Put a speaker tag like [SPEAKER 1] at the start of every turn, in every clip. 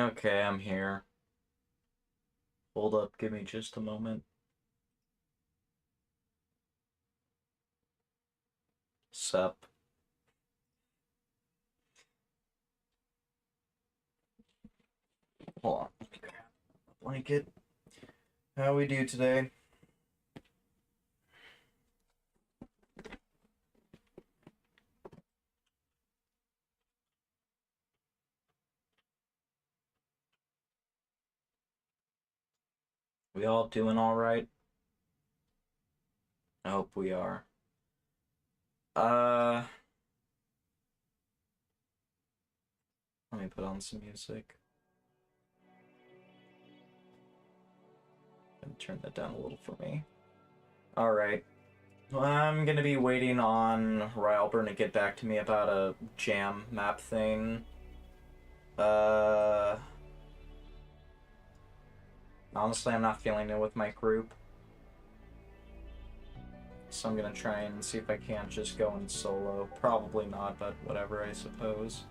[SPEAKER 1] Okay, I'm here. Hold up, give me just a moment. Sup. Hold on, let me grab a blanket. How we do today? We all doing alright? I hope we are. Uh, Let me put on some music. And turn that down a little for me. Alright. Well, I'm gonna be waiting on Rylburn to get back to me about a jam map thing. Uh, Honestly, I'm not feeling it with my group. So I'm gonna try and see if I can't just go in solo. Probably not, but whatever, I suppose.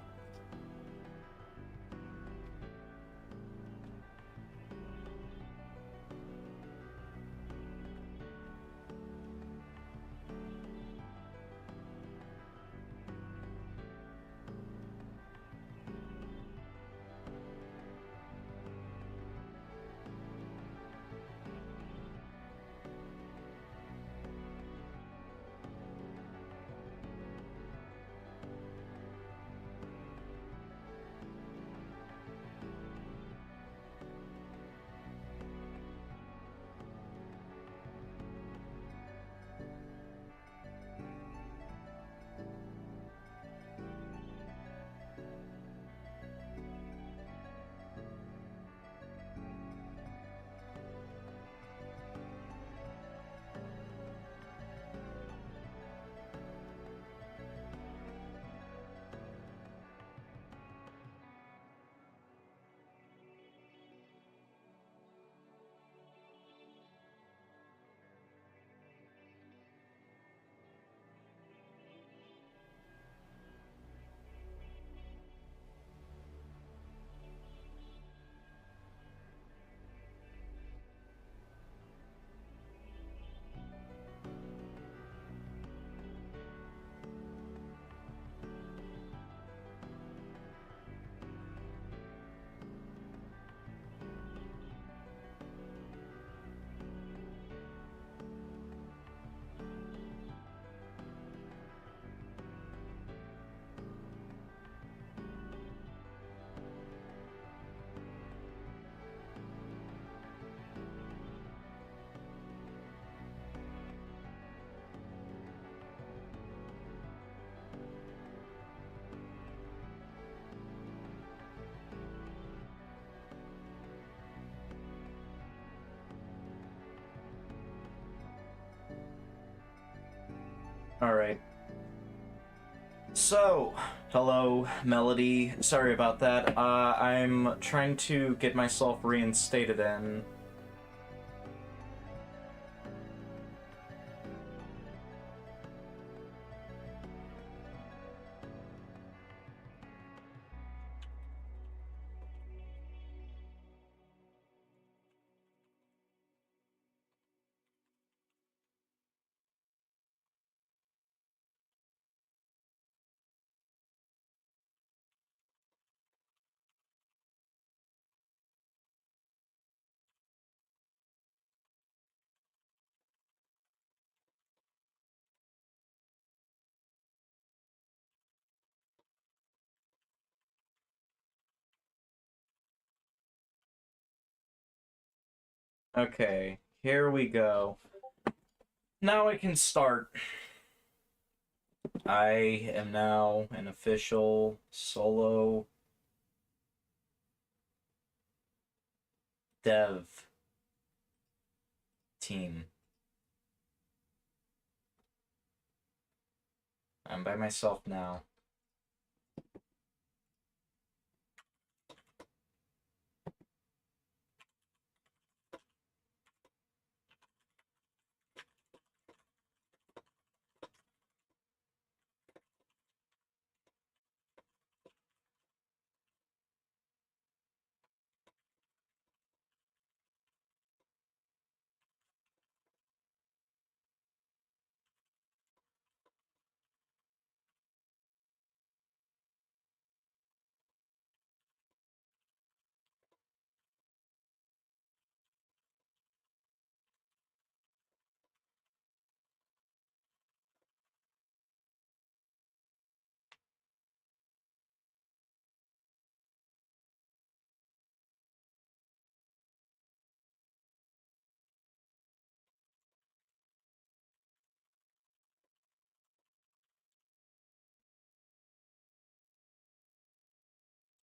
[SPEAKER 1] Alright. So, hello, Melody. Sorry about that. I'm trying to get myself reinstated in. Okay, here we go. Now I can start. I am now an official solo dev team. I'm by myself now.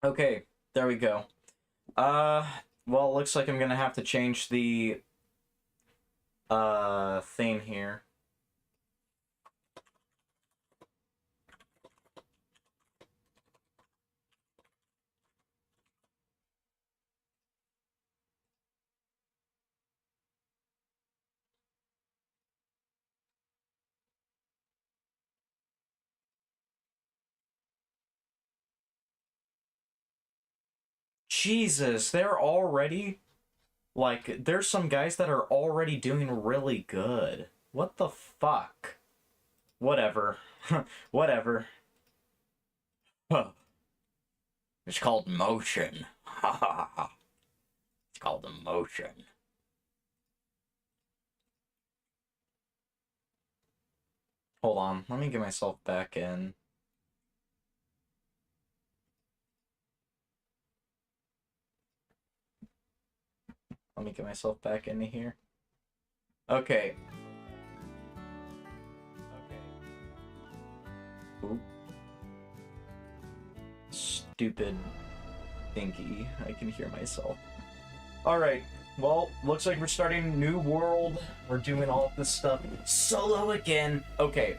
[SPEAKER 1] Okay, there we go. Well, it looks like I'm gonna have to change the thing here. Jesus, they're already like there's some guys that are already doing really good. What the fuck? Whatever. Whatever. Huh. It's called motion. Ha ha ha. It's called emotion. Hold on, let me get myself back in. Let me get myself back into here. Okay. Oop. Stupid thingy. I can hear myself. Alright. Well, looks like we're starting New World. We're doing all of this stuff solo again. Okay.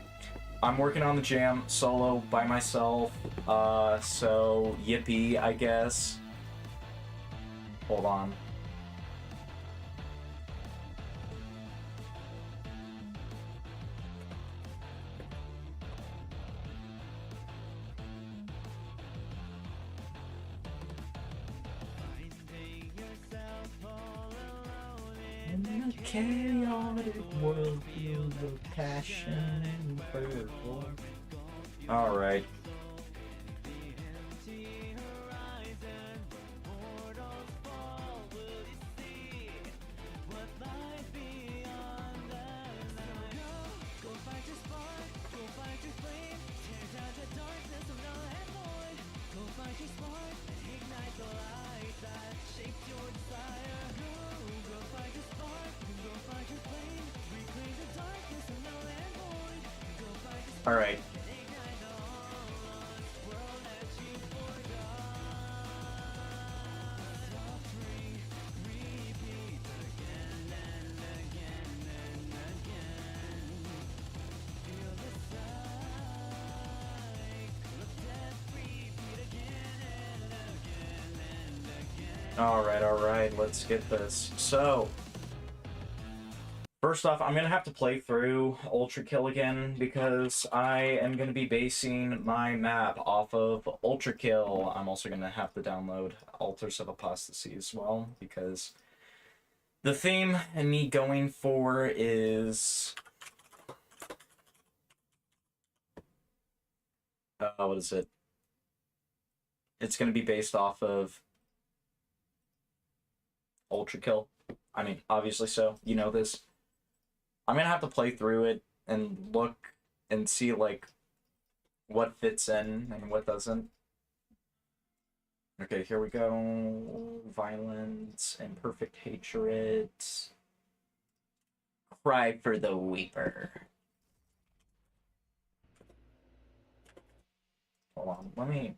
[SPEAKER 1] I'm working on the jam solo by myself. So yippee, I guess. Hold on. In a chaotic world filled with passion and fervor. Alright. Alright. Alright, let's get this. So, first off, I'm gonna have to play through Ultra Kill again because I am gonna be basing my map off of Ultra Kill. I'm also gonna have to download Altars of Apostasy as well because the theme and me going for is what is it? It's gonna be based off of Ultra Kill. I mean, obviously so. You know this. I'm gonna have to play through it and look and see like what fits in and what doesn't. Okay, here we go. Violence and perfect hatred. Cry for the Weeper. Hold on, let me.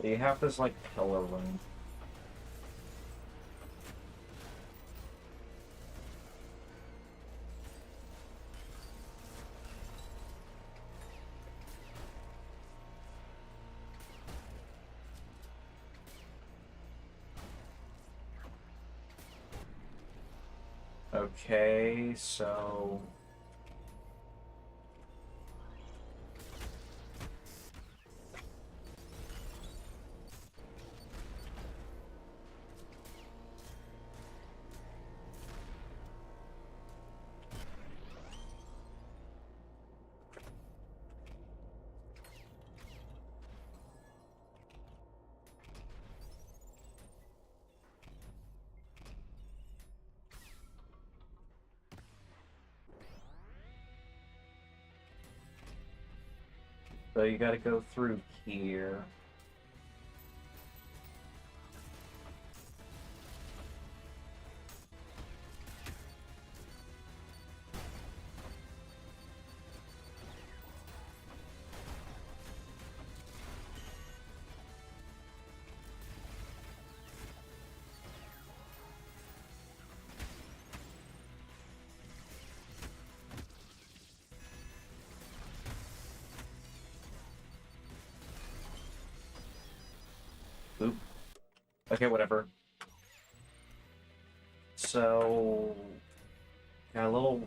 [SPEAKER 1] You have this like pillar room. Okay, so So you gotta go through here. Oop. Okay, whatever. So, got a little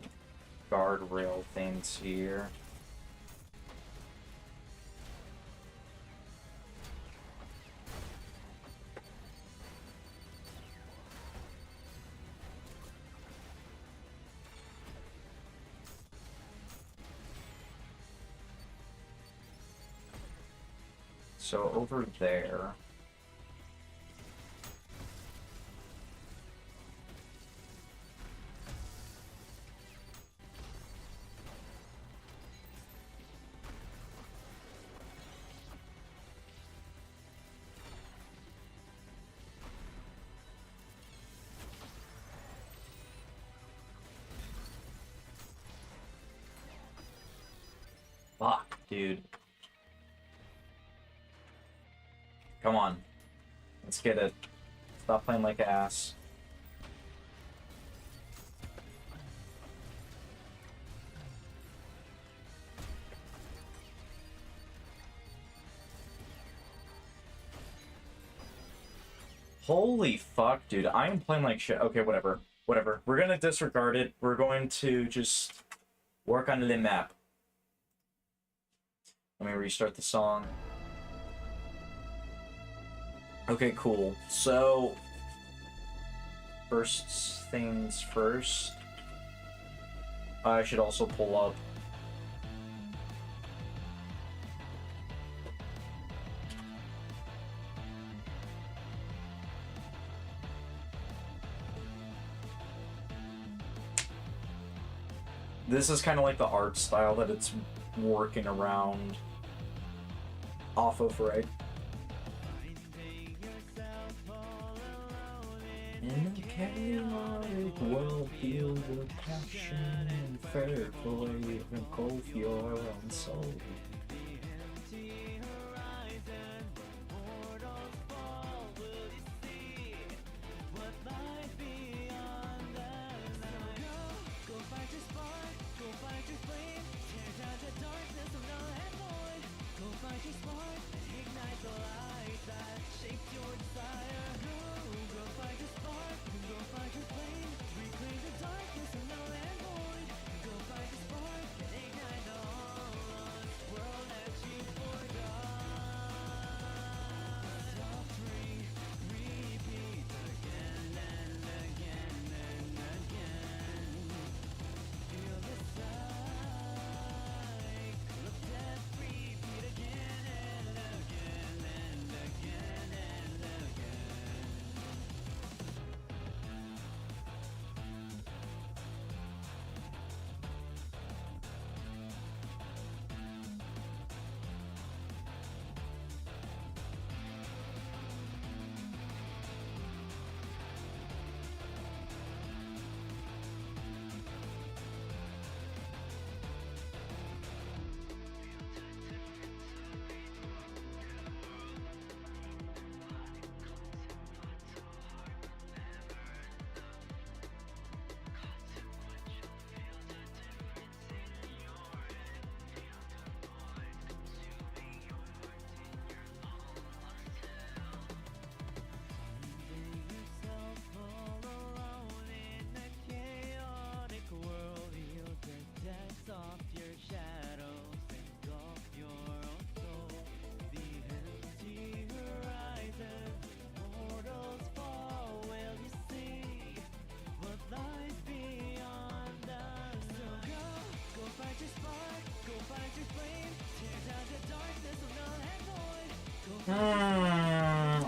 [SPEAKER 1] guardrail things here. So over there. Fuck, dude. Come on. Let's get it. Stop playing like ass. Holy fuck, dude. I am playing like shit. Okay, whatever. Whatever. We're gonna disregard it. We're going to just work on the map. Let me restart the song. Okay, cool. So, first things first. I should also pull up. This is kind of like the art style that it's working around off of, right? In a chaotic world, feel the passion and fair play, engulf your own soul.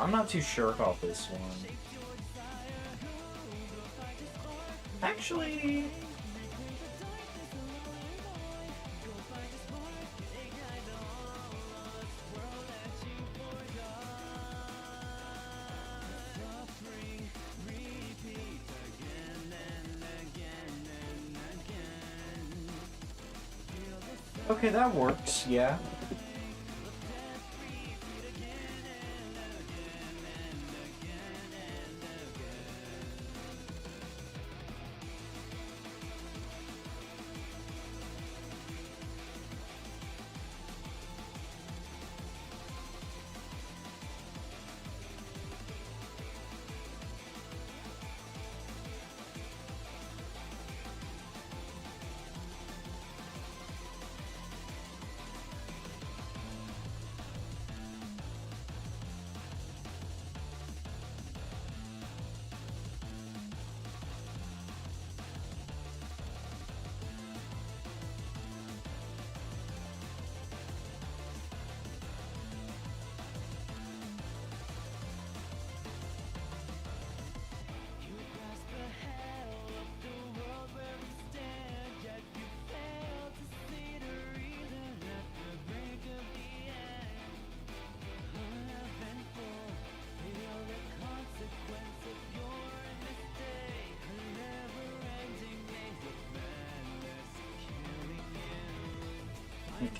[SPEAKER 1] I'm not too sure about this one. Actually... Okay, that works, yeah.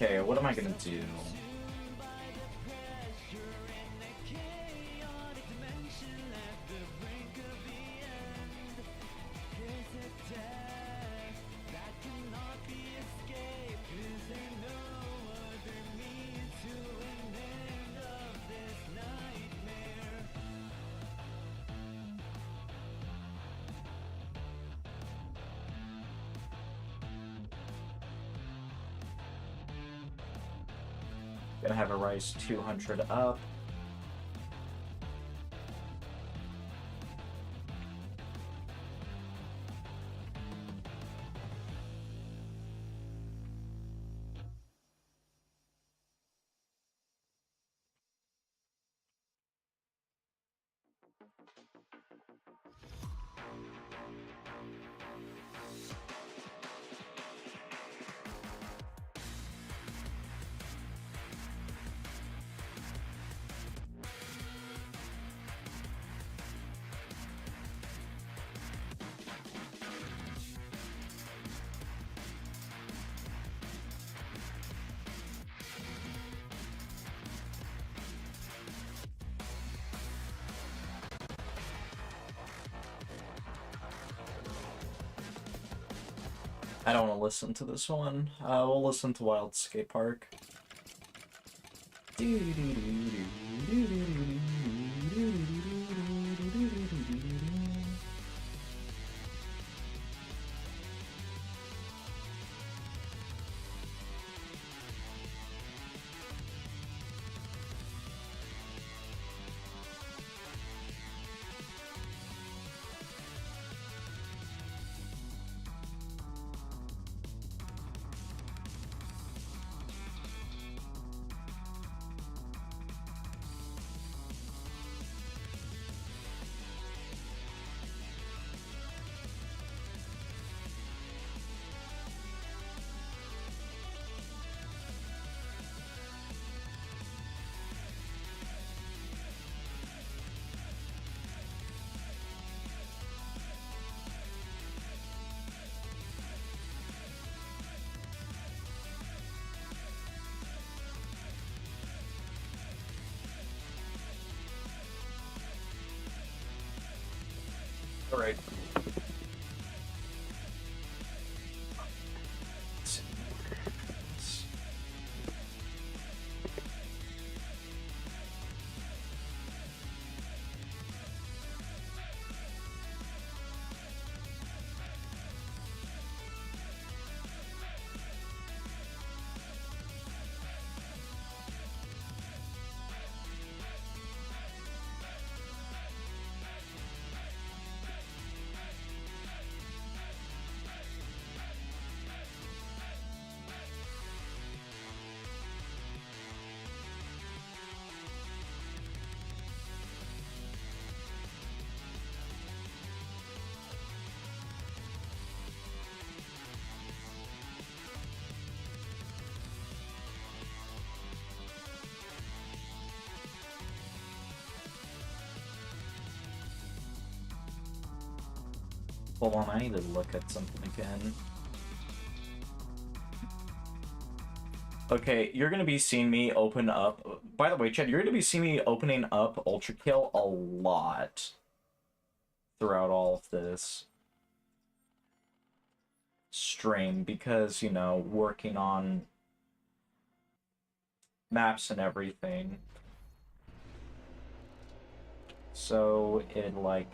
[SPEAKER 1] Okay, what am I gonna do? Gonna have a rise 200 up. I don't want to listen to this one. We'll listen to Wild Skate Park. All right. Hold on, I need to look at something again. Okay, you're gonna be seeing me open up. By the way, Chad, you're gonna be seeing me opening up Ultra Kill a lot throughout all of this stream because, you know, working on maps and everything. So it like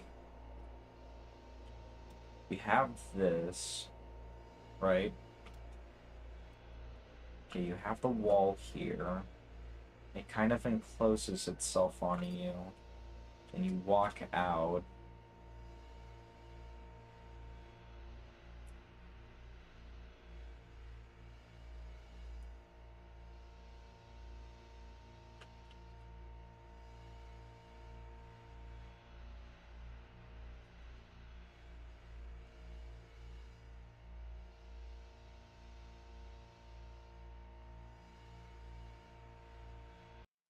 [SPEAKER 1] we have this, right? Okay, you have the wall here. It kind of encloses itself on you. Then you walk out.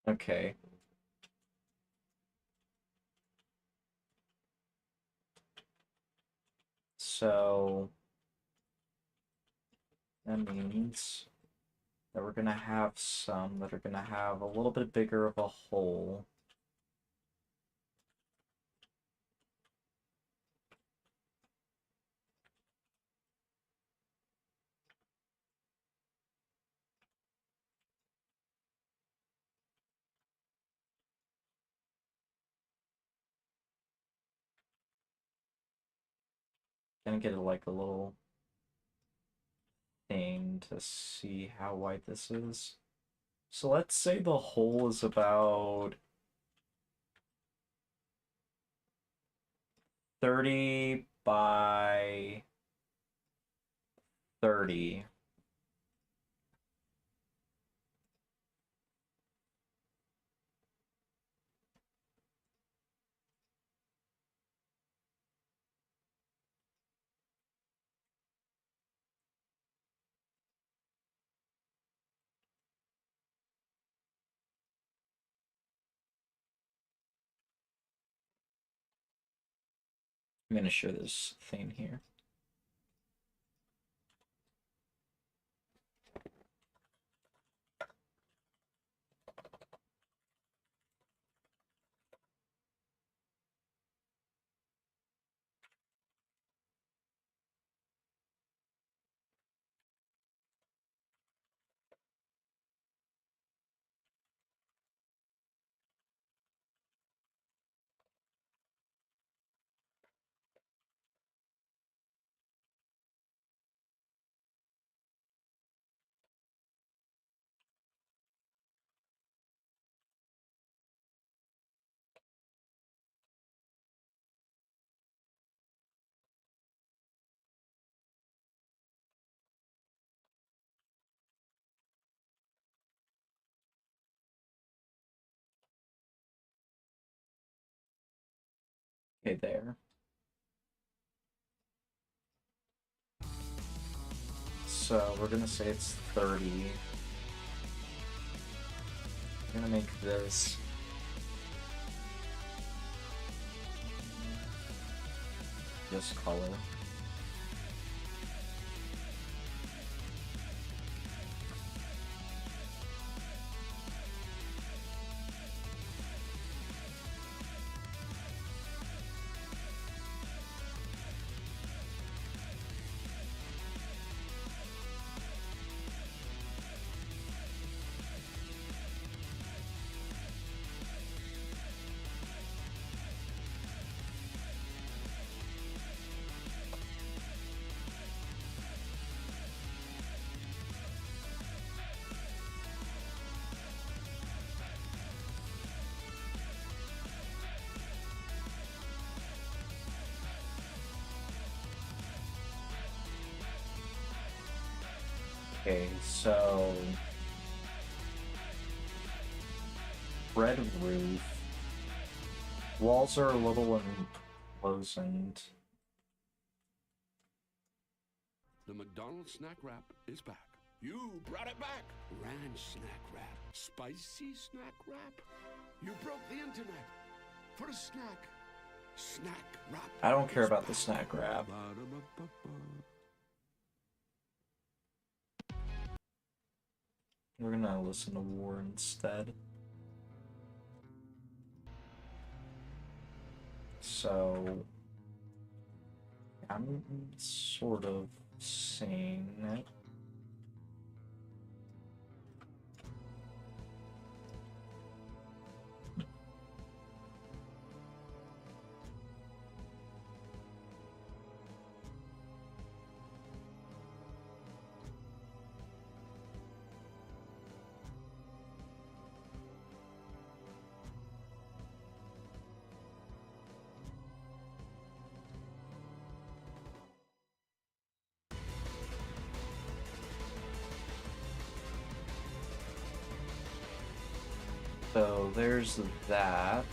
[SPEAKER 1] Okay. So that means that we're gonna have some that are gonna have a little bit bigger of a hole. Gonna get like a little thing to see how wide this is. So let's say the hole is about 30 by 30. I'm gonna show this thing here. Okay, there. So we're gonna say it's 30. I'm gonna make this this color. Okay, so red roof. Walls are a little enclosed.
[SPEAKER 2] The McDonald's snack wrap is back. You brought it back. Ranch snack wrap. Spicy snack wrap. You broke the internet for a snack. Snack wrap.
[SPEAKER 1] I don't care about the snack wrap. We're gonna listen to War instead. So I'm sort of seeing it. So there's that.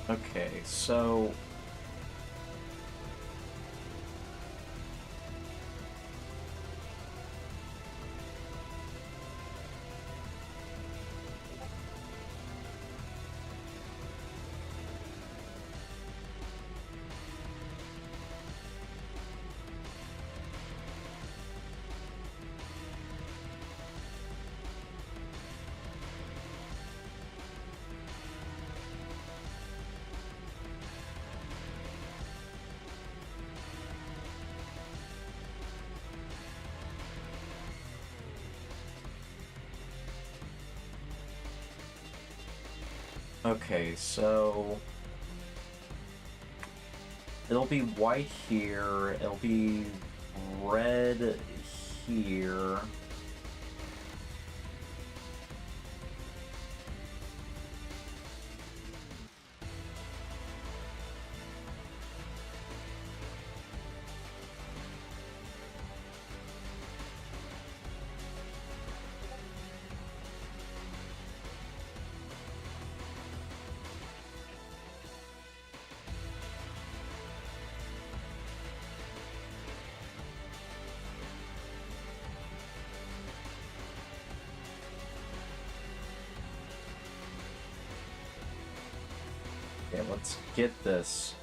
[SPEAKER 1] Okay, so okay, so it'll be white here, it'll be red here. Okay, let's get this,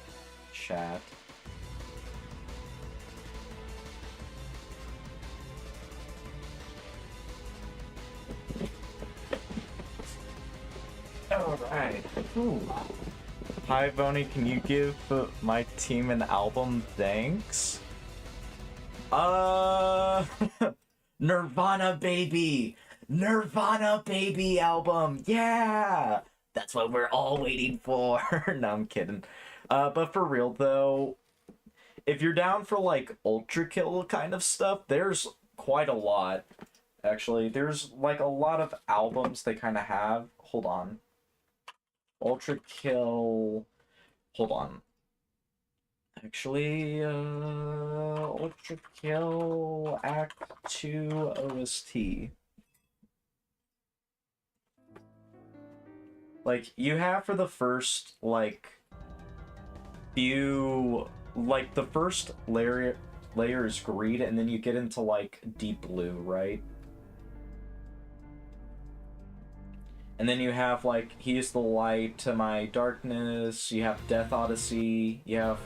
[SPEAKER 1] chat. Alright. Hi, Boney, can you give my team an album thanks? Nirvana Baby! Nirvana Baby album! Yeah! That's what we're all waiting for. No, I'm kidding. But for real though, if you're down for like Ultra Kill kind of stuff, there's quite a lot. Actually, there's like a lot of albums they kind of have. Hold on. Ultra Kill. Hold on. Actually, Ultra Kill Act 2 OST. Like, you have for the first, like, few, like, the first layer is green, and then you get into, like, deep blue, right? And then you have, like, He is the Light to My Darkness, you have Death Odyssey, you have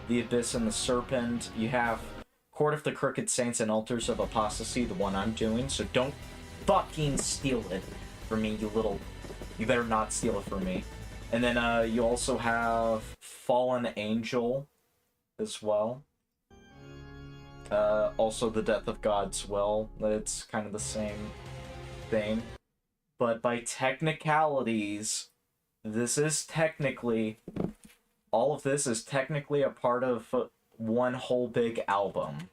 [SPEAKER 1] The Abyss and the Serpent, you have Court of the Crooked Saints and Altars of Apostasy, the one I'm doing, so don't fucking steal it from me, you little... You better not steal it from me. And then you also have Fallen Angel as well. Also the Death of God's Will. It's kind of the same thing. But by technicalities, this is technically... all of this is technically a part of one whole big album.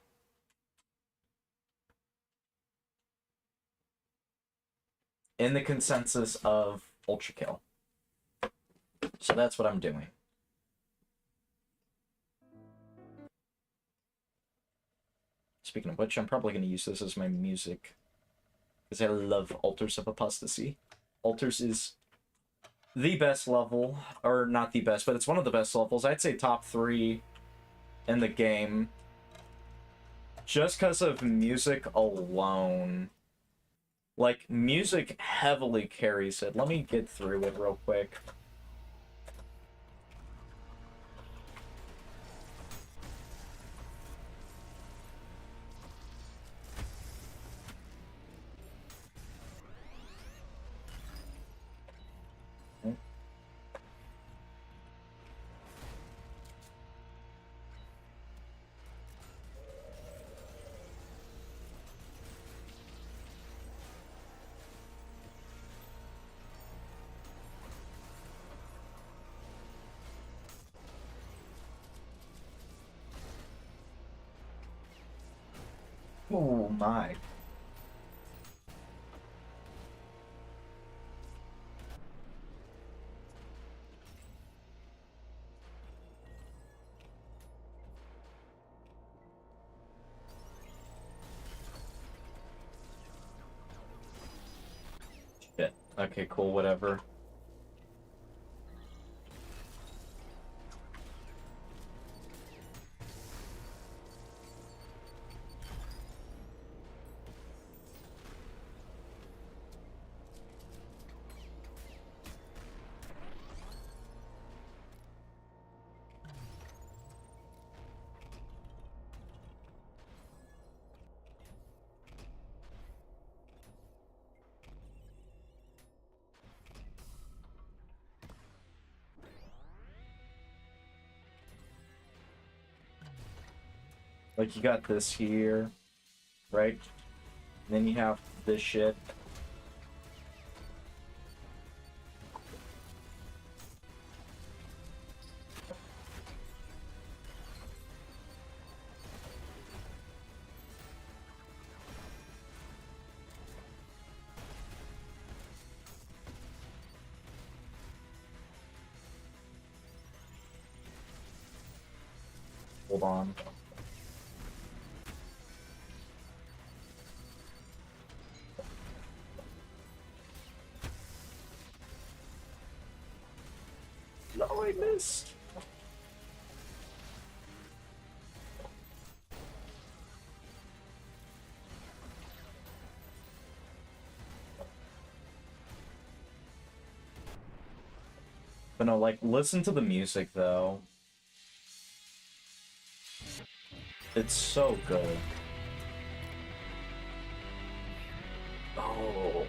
[SPEAKER 1] In the consensus of Ultra Kill. So that's what I'm doing. Speaking of which, I'm probably going to use this as my music. Because I love Altars of Apostasy. Altars is the best level. Or not the best, but it's one of the best levels. I'd say top 3 in the game. Just because of music alone. Like, music heavily carries it. Let me get through it real quick. Oh my. Shit. Okay, cool, whatever. Like, you got this here, right? And then you have this shit. Hold on. No, I missed. But no, like, listen to the music, though. It's so good. Oh.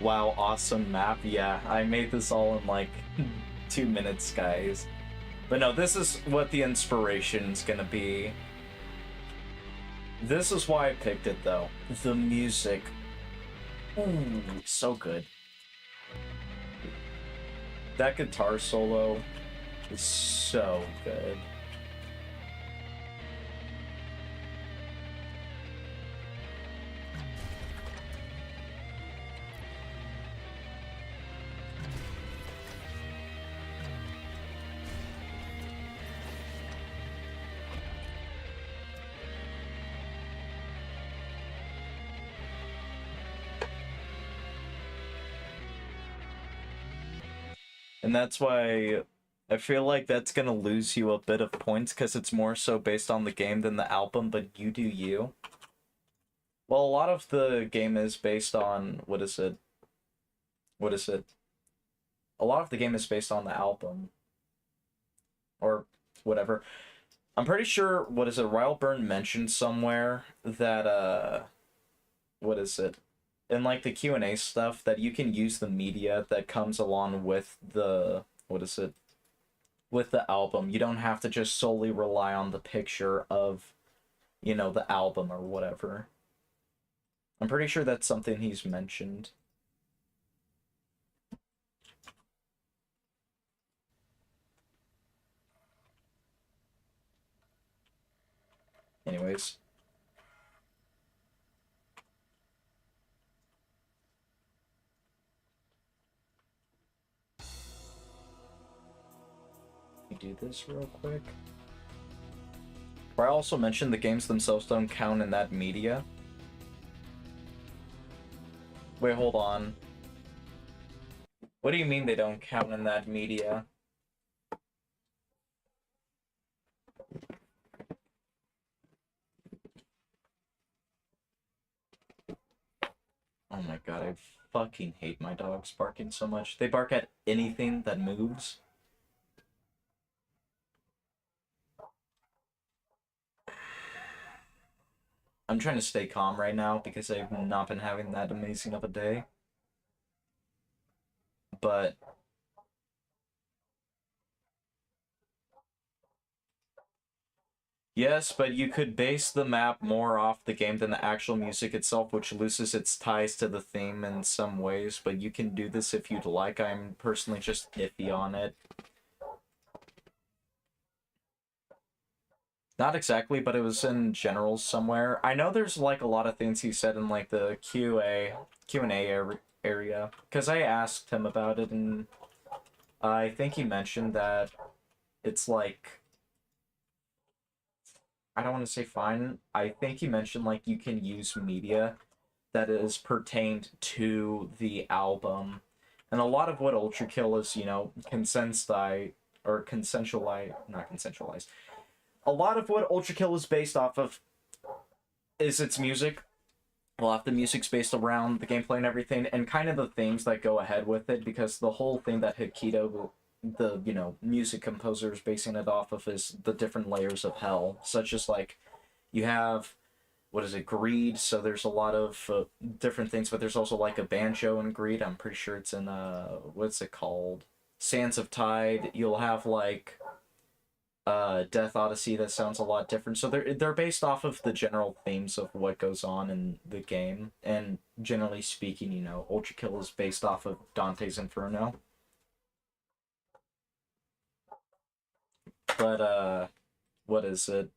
[SPEAKER 1] Wow, awesome map. Yeah, I made this all in, like, 2 minutes, guys. But no, this is what the inspiration's gonna be. This is why I picked it, though. The music. Ooh, so good. That guitar solo is so good. And that's why I feel like that's gonna lose you a bit of points, because it's more so based on the game than the album, but you do you. Well, a lot of the game is based on, what is it? A lot of the game is based on the album. Or whatever. I'm pretty sure, Rylburn mentioned somewhere that, in like the Q&A stuff, that you can use the media that comes along with the with the album. You don't have to just solely rely on the picture of you know, the album or whatever. I'm pretty sure that's something he's mentioned. Anyways. Let me do this real quick. Where I also mentioned the games themselves don't count in that media. Wait, hold on. What do you mean they don't count in that media? Oh my god, I fucking hate my dogs barking so much. They bark at anything that moves. I'm trying to stay calm right now because I've not been having that amazing of a day. But yes, but you could base the map more off the game than the actual music itself, which loses its ties to the theme in some ways, but you can do this if you'd like. I'm personally just iffy on it. Not exactly, but it was in general somewhere. I know there's like a lot of things he said in like the Q&A area, because I asked him about it, and I think he mentioned that it's like, I don't want to say fine. I think he mentioned like you can use media that is pertained to the album. And a lot of what Ultra Kill is, you know, not consensualized. A lot of what Ultra Kill is based off of is its music. A lot of the music's based around the gameplay and everything, and kind of the themes that go ahead with it, because the whole thing that Hikito, the, you know, music composer is basing it off of is the different layers of hell, such as, like, you have, what is it, Greed, so there's a lot of different things, but there's also, like, a banjo in Greed. I'm pretty sure it's in, what's it called? Sands of Tide. You'll have, like, Death Odyssey that sounds a lot different. So they're based off of the general themes of what goes on in the game, and generally speaking, you know, Ultra Kill is based off of Dante's Inferno. But what is it?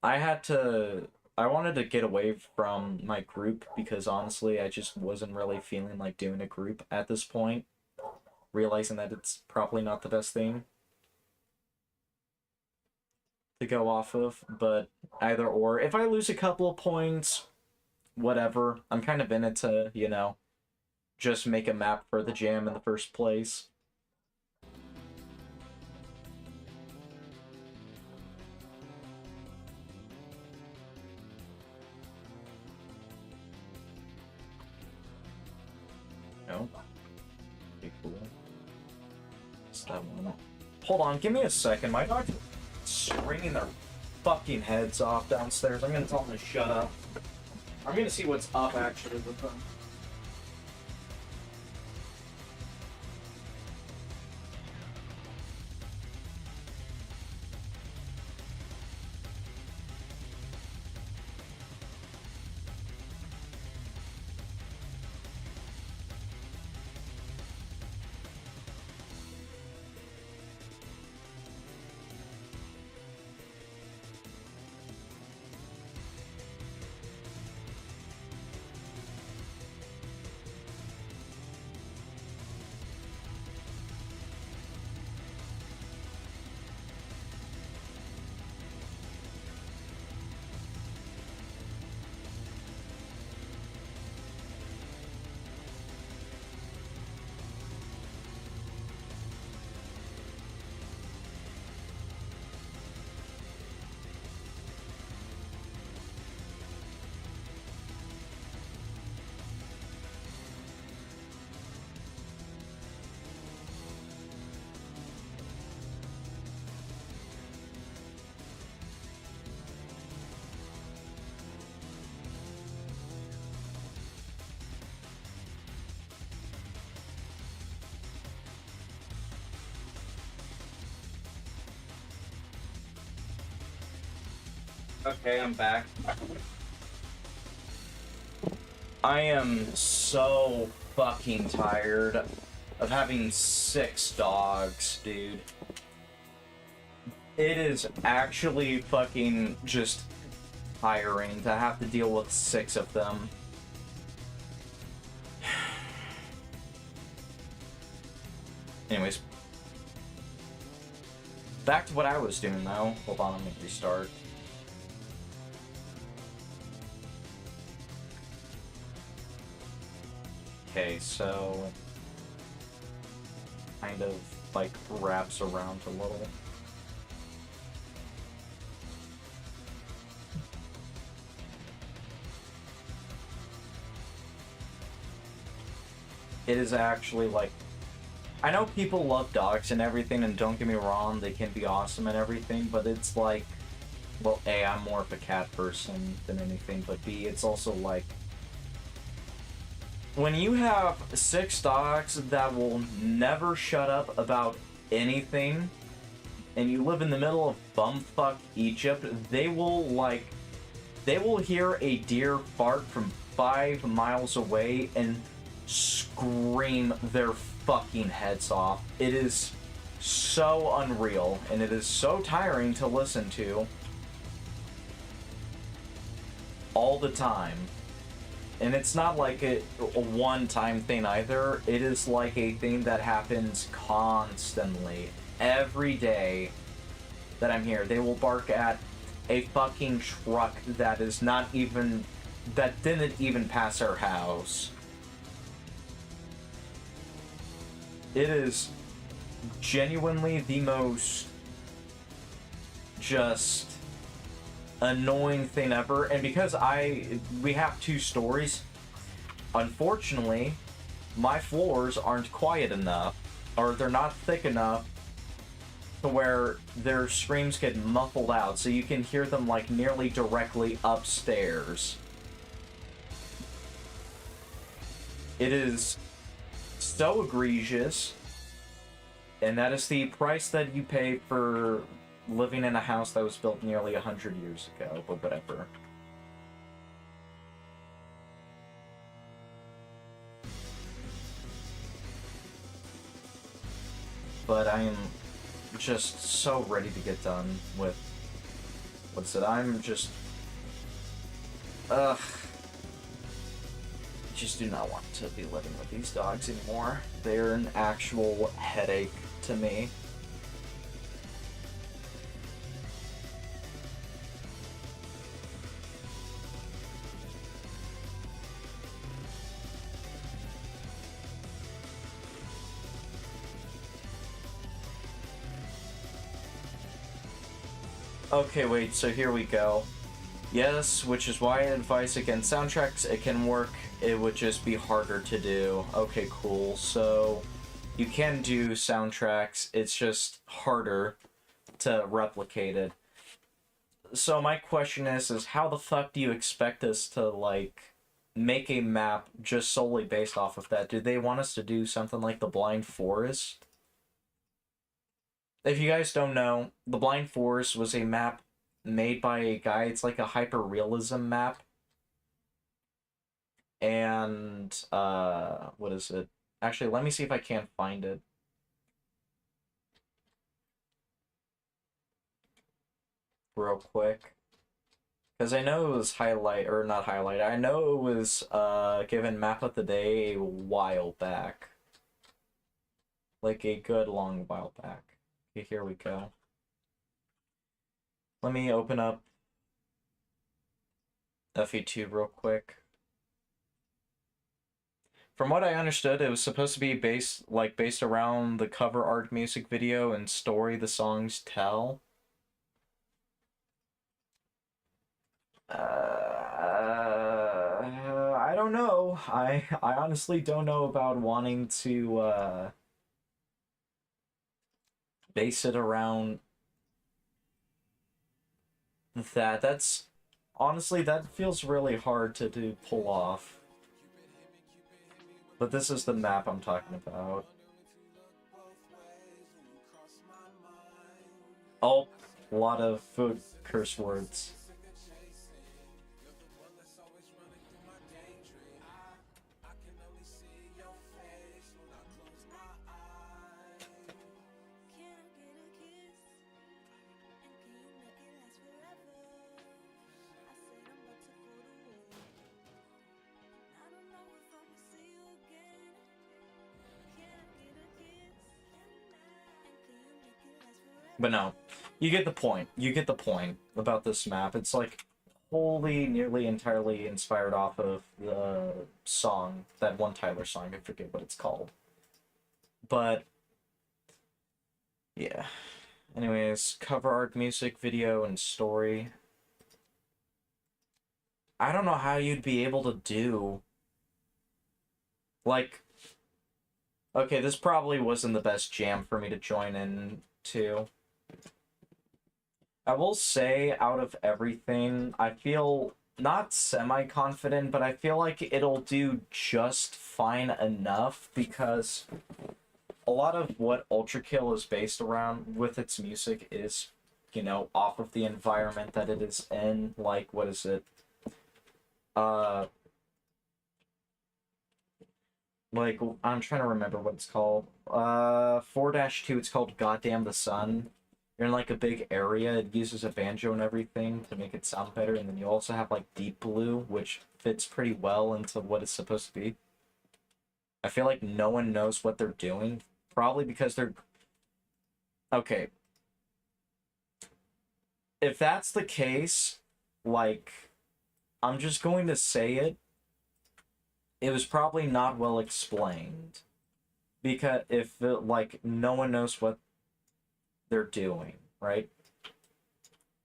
[SPEAKER 1] I wanted to get away from my group because honestly, I just wasn't really feeling like doing a group at this point, realizing that it's probably not the best thing to go off of, but either or. If I lose a couple of points, whatever. I'm kind of in it to, you know, just make a map for the jam in the first place. No? Okay, cool. It's that one. Hold on, give me a second. My dog's screaming their fucking heads off downstairs. I'm gonna tell them to shut up. I'm gonna see what's up actually with them. Okay, I'm back. I am so fucking tired of having 6 dogs, dude. It is actually fucking just tiring to have to deal with 6 of them. Anyways. Back to what I was doing, though. Hold on, let me restart. Okay, so... kind of, like, wraps around a little. It is actually, like... I know people love dogs and everything, and don't get me wrong, they can be awesome and everything, but it's like... Well, A, I'm more of a cat person than anything, but B, it's also like... When you have 6 dogs that will never shut up about anything, and you live in the middle of bumfuck Egypt, they will, like... They will hear a deer fart from 5 miles away and scream their fucking heads off. It is so unreal, and it is so tiring to listen to all the time. And it's not like a one-time thing either. It is like a thing that happens constantly. Every day that I'm here, they will bark at a fucking truck that is not even... that didn't even pass our house. It is genuinely the most just annoying thing ever, and because we have 2 stories, unfortunately, my floors aren't quiet enough, or they're not thick enough to where their screams get muffled out, so you can hear them like nearly directly upstairs. It is so egregious, and that is the price that you pay for living in a house that was built nearly 100 years ago, but whatever. But I am just so ready to get done with... what's it? I'm just... Ugh. I just do not want to be living with these dogs anymore. They're an actual headache to me. Okay, wait, so here we go. Yes, which is why I advise against soundtracks. It can work, it would just be harder to do. Okay, cool. So, you can do soundtracks, it's just harder to replicate it. So my question is how the fuck do you expect us to, like, make a map just solely based off of that? Do they want us to do something like the Blind Forest? If you guys don't know, the Blind Forest was a map made by a guy. It's like a hyper-realism map. And, what is it? Actually, let me see if I can't find it. Real quick. Because I know it was I know it was, given Map of the Day a while back. Like a good long while back. Okay, here we go. Let me open up FE2 real quick. From what I understood, it was supposed to be based around the cover art music video and story the songs tell. I don't know. I honestly don't know about wanting to base it around that. That's honestly, that feels really hard to pull off. But this is the map I'm talking about. Oh, a lot of food curse words. But no, you get the point. You get the point about this map. It's like wholly, nearly entirely inspired off of the song, that one Tyler song. I forget what it's called. But yeah. Anyways, cover art, music, video, and story. I don't know how you'd be able to do, like, okay, this probably wasn't the best jam for me to join in to. I will say, out of everything, I feel not semi-confident, but I feel like it'll do just fine enough because a lot of what Ultra Kill is based around with its music is, you know, off of the environment that it is in. Like, what is it? Like, I'm trying to remember what it's called. 4-2, it's called Goddamn the Sun. You're in, like, a big area. It uses a banjo and everything to make it sound better. And then you also have, like, Deep Blue, which fits pretty well into what it's supposed to be. I feel like no one knows what they're doing. Probably because they're... Okay. If that's the case, like, I'm just going to say it. It was probably not well explained. Because if, like, no one knows what they're doing, right?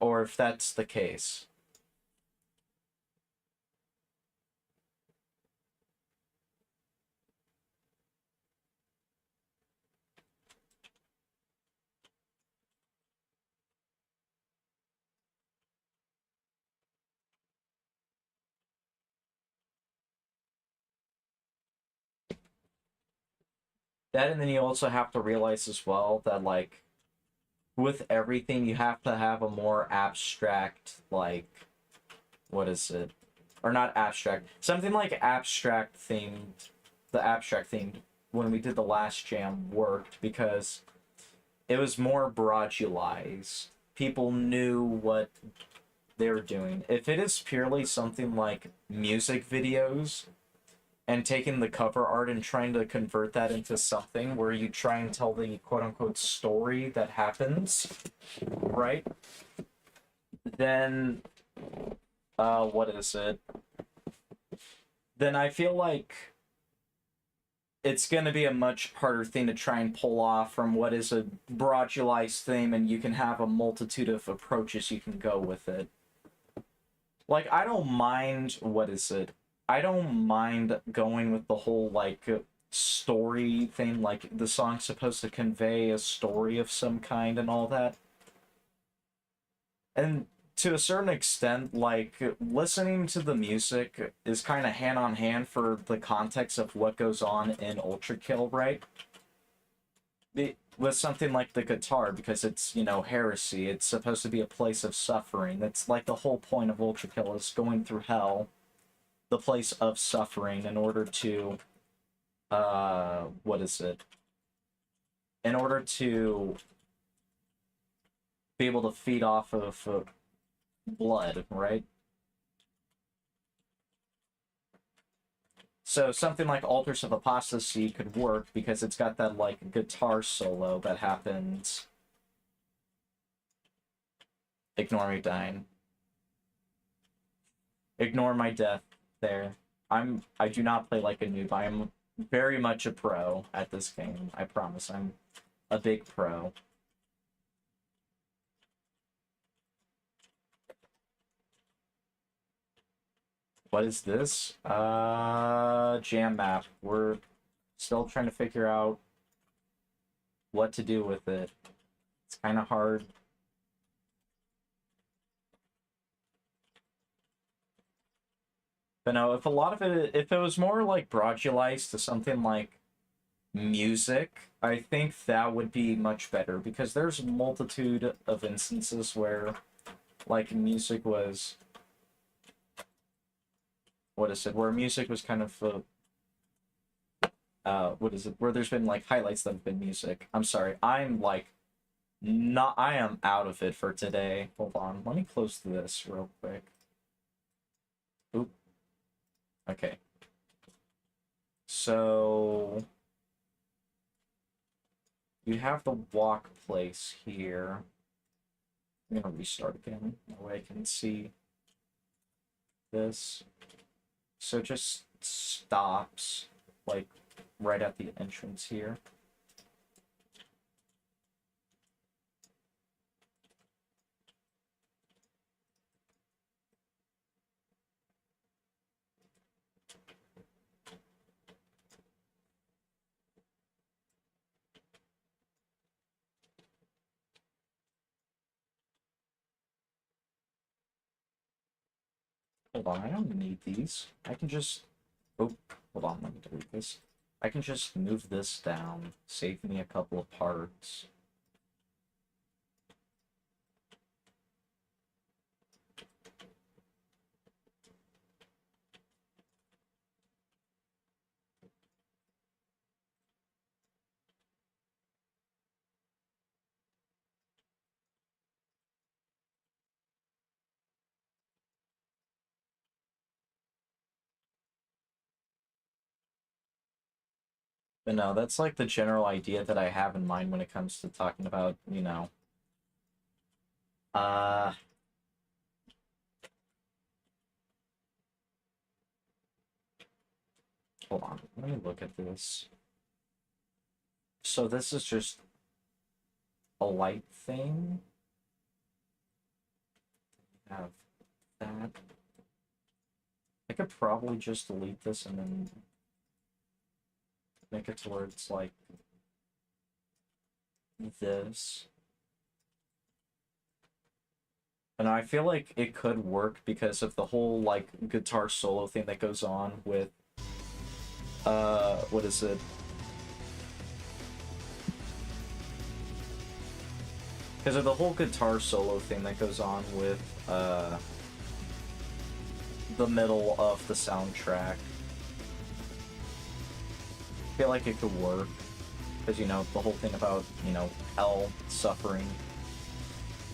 [SPEAKER 1] Or if that's the case. That, and then you also have to realize as well that, like, with everything, you have to have a more abstract, like, what is it? Or not abstract. Something like abstract themed. The abstract themed, when we did the last jam, worked because it was more broadulized. People knew what they were doing. If it is purely something like music videos, and taking the cover art and trying to convert that into something where you try and tell the quote-unquote story that happens, right? Then, what is it? Then I feel like it's going to be a much harder thing to try and pull off from what is a broadulized theme, and you can have a multitude of approaches you can go with it. Like, I don't mind, what is it? I don't mind going with the whole, like, story thing, like, the song's supposed to convey a story of some kind and all that. And to a certain extent, like, listening to the music is kind of hand-on-hand for the context of what goes on in Ultra Kill, right? With something like the guitar, because it's, you know, heresy, it's supposed to be a place of suffering. That's, like, the whole point of Ultra Kill is going through hell, the place of suffering, in order to, what is it? In order to be able to feed off of blood, right? So something like Altars of Apostasy could work because it's got that, like, guitar solo that happens. Ignore me dying. Ignore my death there. I do not play like a noob. I am very much a pro at this game. I promise. I'm a big pro. What is this? Jam map. We're still trying to figure out what to do with it. It's kind of hard. But no, if a lot of it, if it was more like broadulized to something like music, I think that would be much better because there's a multitude of instances where, like, music was, what is it? Where music was kind of, what is it? Where there's been, like, highlights that have been music. I'm sorry, I'm, like, not, I am out of it for today. Hold on, let me close this real quick. Oop. Okay. So... You have the walk place here. I'm gonna restart again. That way I can see this. So it just stops, like, right at the entrance here. Hold on, I don't need these. I can just... Oh, hold on, let me delete this. I can just move this down, save me a couple of parts. But no, that's like the general idea that I have in mind when it comes to talking about, you know, uh, hold on, let me look at this. So this is just a light thing. Have that. I could probably just delete this and then make it to where it's like this. And I feel like it could work because of the whole, like, guitar solo thing that goes on with, what is it? Because of the whole guitar solo thing that goes on with, the middle of the soundtrack. I feel like it could work. Because, you know, the whole thing about, you know, hell, suffering,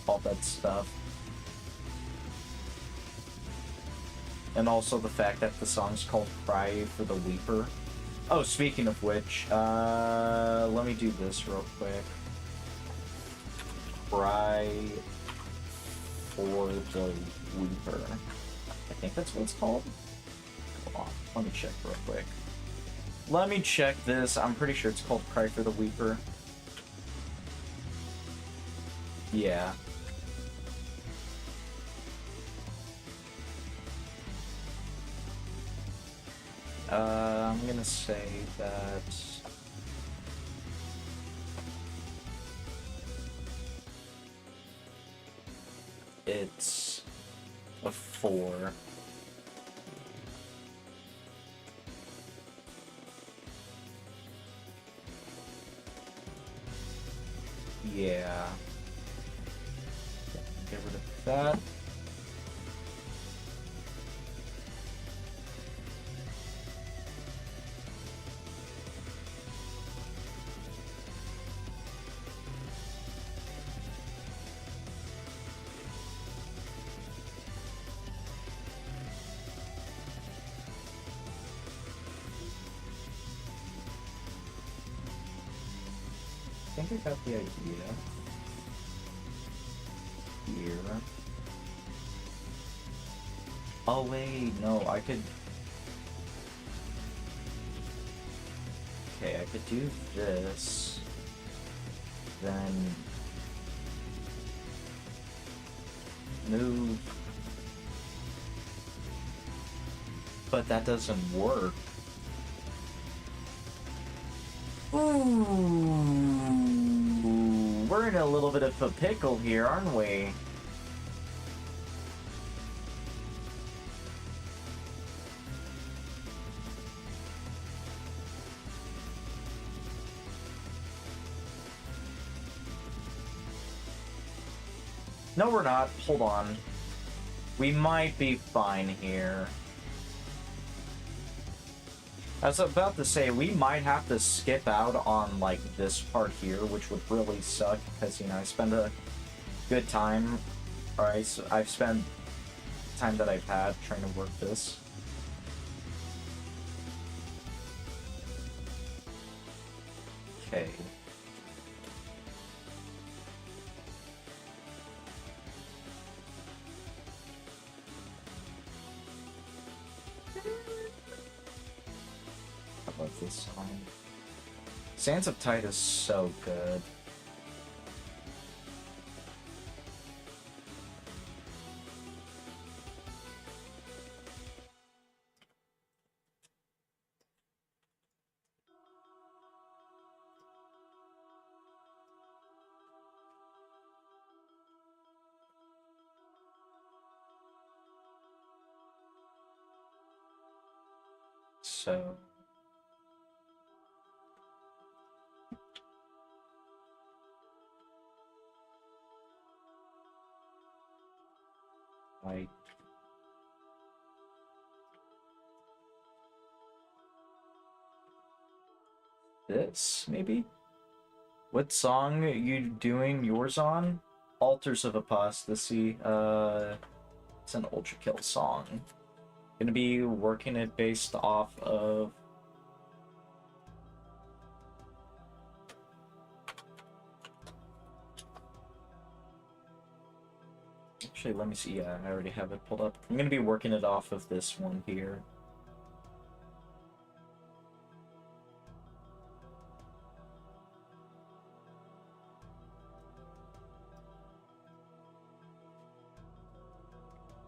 [SPEAKER 1] all that stuff. And also the fact that the song's called Cry for the Weeper. Oh, speaking of which, let me do this real quick. Cry for the Weeper. I think that's what it's called. Hold on, let me check real quick. Let me check this. I'm pretty sure it's called Cry for the Weeper. Yeah. I'm gonna say that it's a 4. Yeah. Get rid of that. I think I got the idea. Here. Oh wait, no, I could... Okay, I could do this. Then... move... But that doesn't work. Ooh, we're in a little bit of a pickle here, aren't we? No, we're not. Hold on. We might be fine here. I was about to say, we might have to skip out on, like, this part here, which would really suck, because, you know, I spend a good time, or I've spent time that I've had trying to work this. Okay. this song. Sands of Tide is so good. So like this, maybe? What song are you doing yours on? Altars of Apostasy. It's an Ultra Kill song. Gonna be working it based off of actually, let me see. Yeah, I already have it pulled up. I'm gonna be working it off of this one here.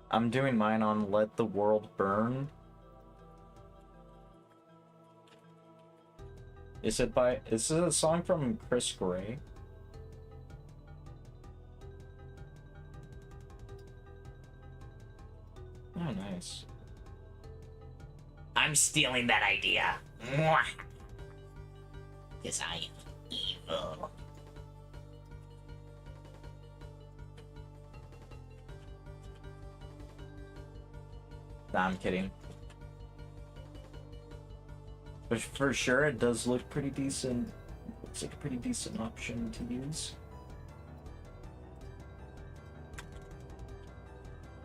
[SPEAKER 1] I'm doing mine on Let the World Burn. Is it a song from Chris Gray? Oh, nice.
[SPEAKER 3] I'm stealing that idea. Because I am evil.
[SPEAKER 1] Nah, I'm kidding. But for sure, it does look pretty decent. Looks like a pretty decent option to use.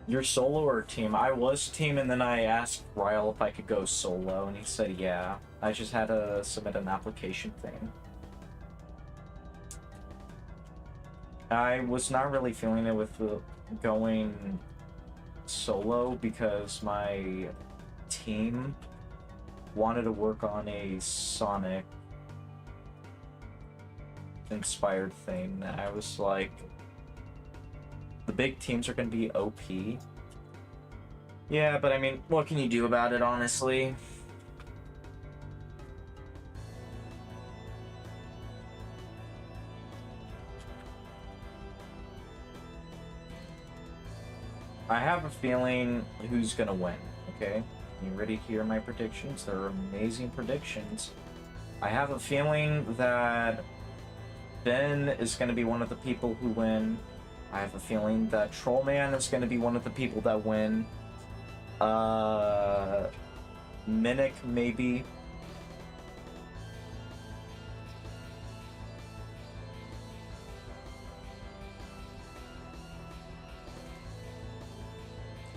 [SPEAKER 1] You're solo or team? I was team, and then I asked Ryle if I could go solo, and he said yeah. I just had to submit an application thing. I was not really feeling it with the going solo because my team wanted to work on a Sonic inspired thing. I was like, the big teams are going to be OP. Yeah, but I mean, what can you do about it, honestly? I have a feeling who's going to win, okay? You ready to hear my predictions? They're amazing predictions. I have a feeling that Ben is going to be one of the people who win. I have a feeling that Trollman is going to be one of the people that win. Minnick, maybe.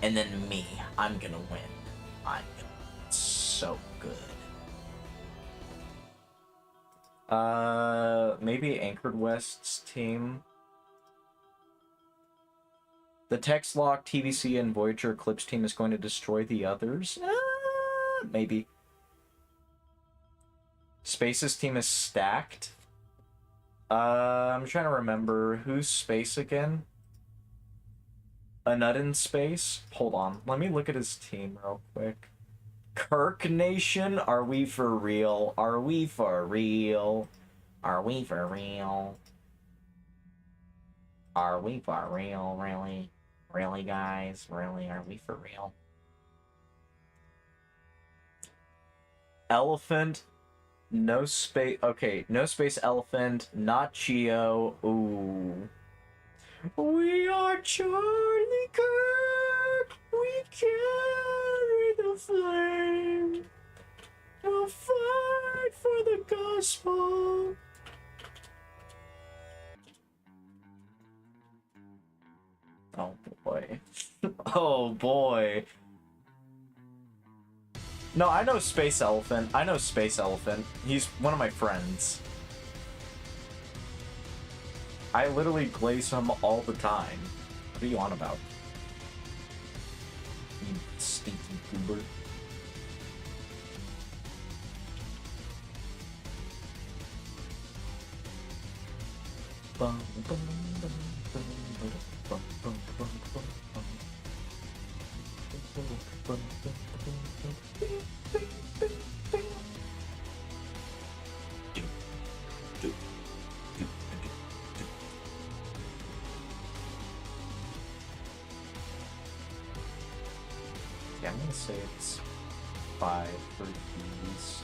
[SPEAKER 3] And then me, I'm gonna win. I'm so good.
[SPEAKER 1] Maybe Anchored West's team. The Text Lock, TVC, and Voyager Eclipse team is going to destroy the others? Maybe. Space's team is stacked. I'm trying to remember. Who's Space again? A Nut in Space? Hold on. Let me look at his team real quick. Kirk Nation? Are we for real? Are we for real? Are we for real? Are we for real, really? Really, guys? Really? Are we for real? Elephant. No space. Okay, no space elephant. Not Chio. Ooh. We are Charlie Kirk. We carry the flame. We'll fight for the gospel. Oh boy. Oh boy. No, I know Space Elephant. I know Space Elephant. He's one of my friends. I literally glaze him all the time. What are you on about? You stinky goober. Yeah, I'm gonna say it's 5 for these.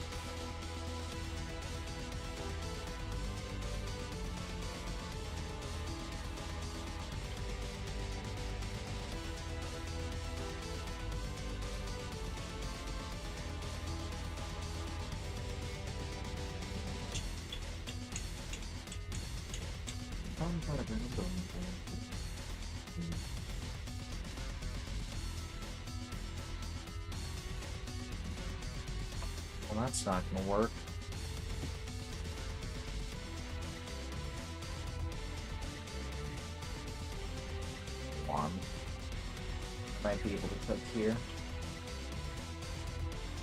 [SPEAKER 1] Well, that's not gonna work. One. Might be able to click here.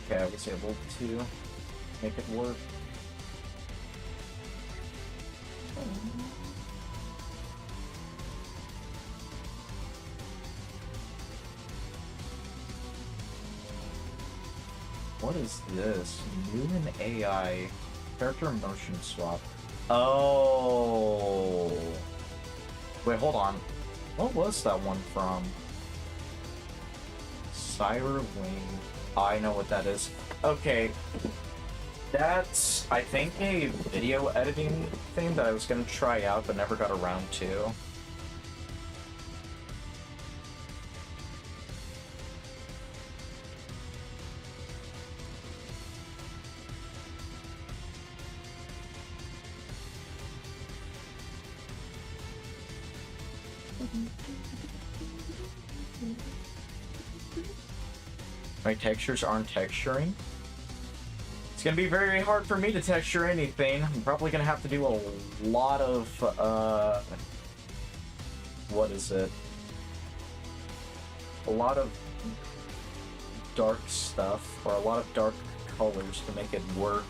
[SPEAKER 1] Okay, I was able to make it work. What is this? New and AI character motion swap. Oh. Wait, hold on. What was that one from? Cyber Wing. I know what that is. Okay. That's, I think, a video editing thing that I was gonna try out but never got around to. My textures aren't texturing. It's gonna be very hard for me to texture anything. I'm probably gonna have to do a lot of, what is it? A lot of dark stuff, or a lot of dark colors to make it work.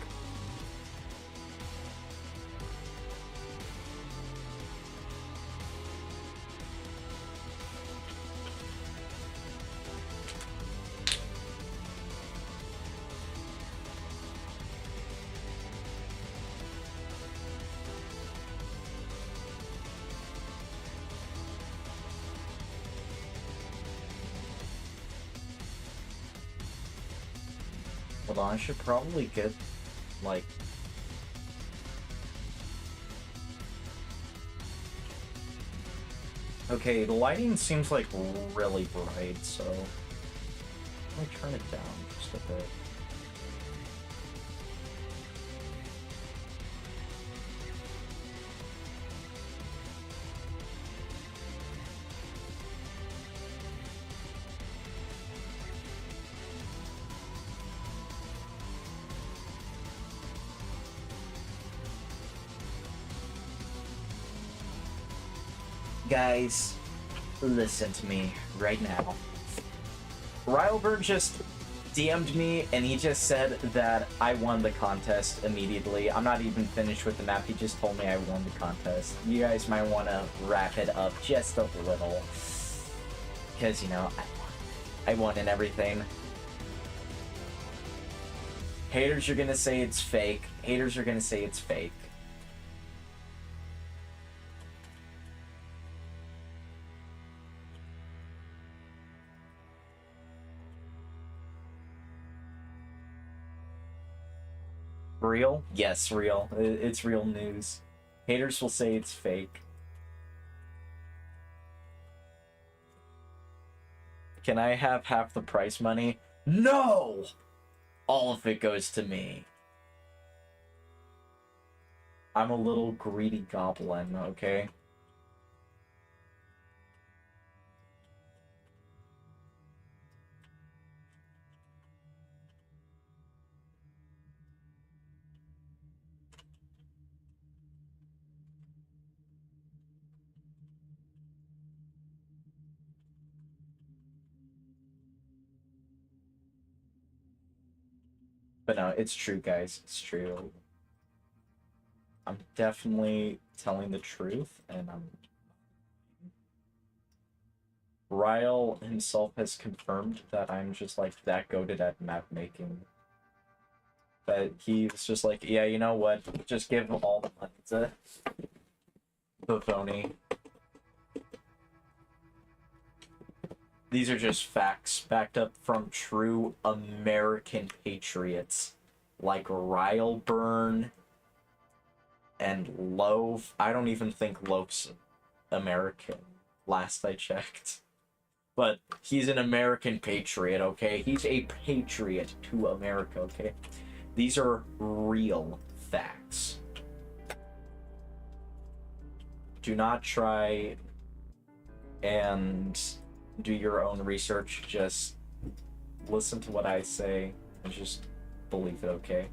[SPEAKER 1] Hold on, I should probably get, like... Okay, the lighting seems like really bright, so... Let me turn it down just a bit. Guys, listen to me right now. Rylberg just DM'd me and he just said that I won the contest immediately. I'm not even finished with the map. He just told me I won the contest. You guys might want to wrap it up just a little. Because, you know, I won and everything. Haters are gonna say it's fake. Haters are gonna say it's fake. Real? Yes, real. It's real news. Haters will say it's fake. Can I have half the prize money? No! All of it goes to me. I'm a little greedy goblin, okay? But no, it's true, guys. It's true. I'm definitely telling the truth, and Ryle himself has confirmed that I'm just like that goated at map making. That he's just like, yeah, you know what? Just give him all the money to Bavoni. These are just facts backed up from true American patriots like Ryleburn and Loaf. I don't even think Loaf's American, last I checked. But he's an American patriot, okay? He's a patriot to America, okay? These are real facts. Do not try and do your own research. Just listen to what I say and just believe it, okay?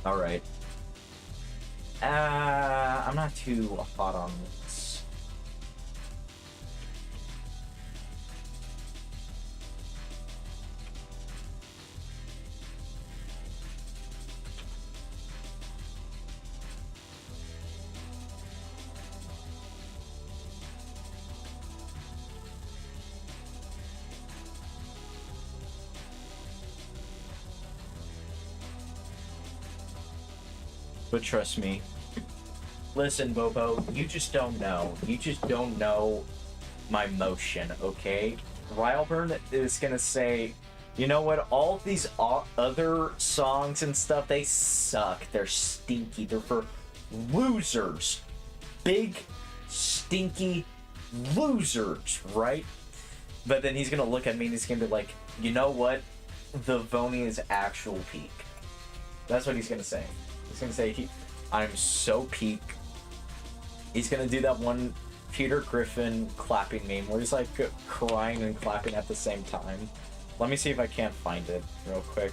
[SPEAKER 1] Alright. I'm not too hot on this. But trust me. Listen, Bobo, you just don't know. You just don't know my motion, okay? Ryleburn is gonna say, you know what, all of these other songs and stuff, they suck. They're stinky. They're for losers. Big, stinky losers, right? But then he's gonna look at me and he's gonna be like, you know what? The Vonia's actual peak. That's what he's gonna say. He's gonna say, I'm so peak. He's gonna do that one Peter Griffin clapping meme where he's like crying and clapping at the same time. Let me see if I can't find it real quick.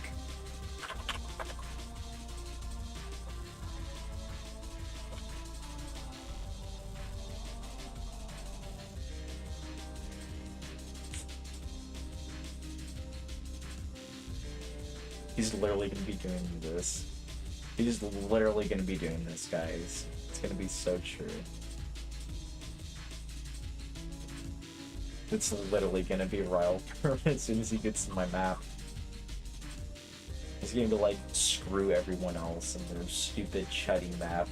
[SPEAKER 1] He's literally gonna be doing this. He's literally gonna be doing this, guys. It's gonna be so true. It's literally gonna be Ryle as soon as he gets to my map. He's gonna be like, screw everyone else and their stupid chuddy map.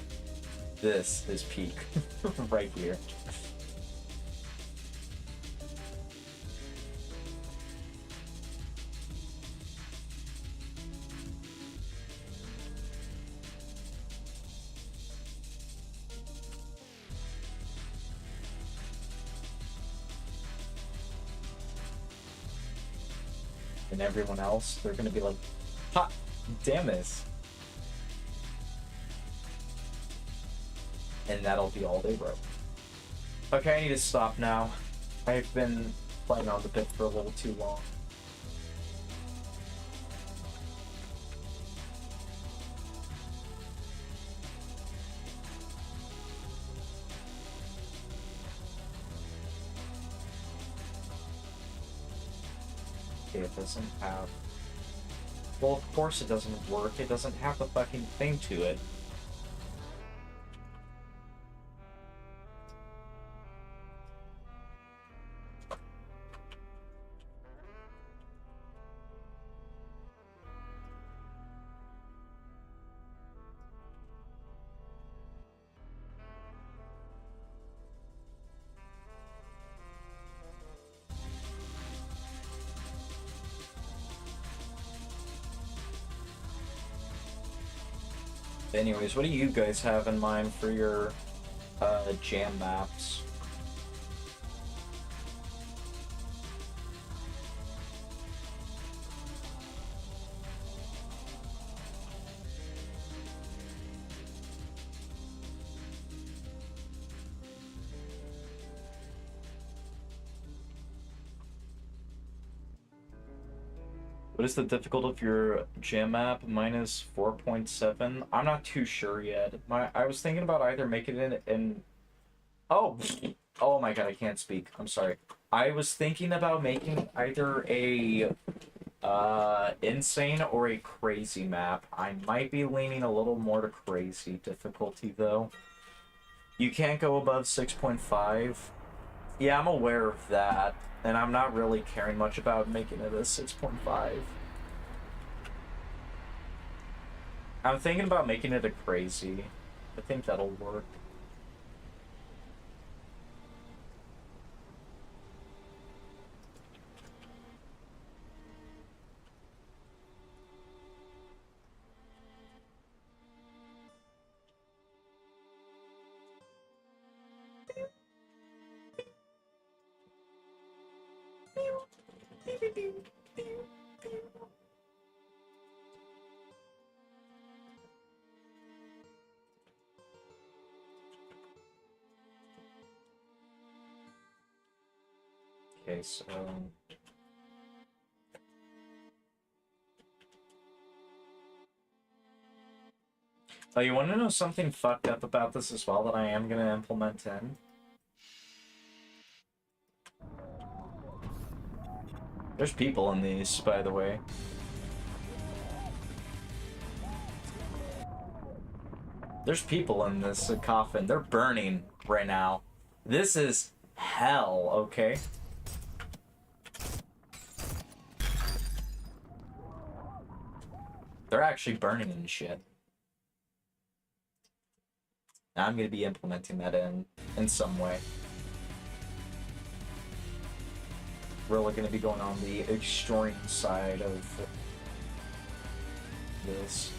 [SPEAKER 1] This is peak. Right here. And everyone else, they're gonna be like, ha, damn this. And that'll be all they wrote. Okay, I need to stop now. I've been playing on the bit for a little too long. It doesn't have... Well, of course it doesn't work. It doesn't have the fucking thing to it. Anyways, what do you guys have in mind for your jam maps? What is the difficulty of your jam map? Minus 4.7. I'm not too sure yet. I was thinking about either making it in. Oh, oh my god, I can't speak. I'm sorry. I was thinking about making either a insane or a crazy map. I might be leaning a little more to crazy difficulty though. You can't go above 6.5. Yeah, I'm aware of that, and I'm not really caring much about making it a 6.5. I'm thinking about making it a crazy. I think that'll work. Okay, so... Oh, you want to know something fucked up about this as well that I am going to implement in? There's people in these, by the way. There's people in this coffin. They're burning right now. This is hell, okay? They're actually burning and shit. Now I'm going to be implementing that in some way. Really going to be going on the extreme side of this.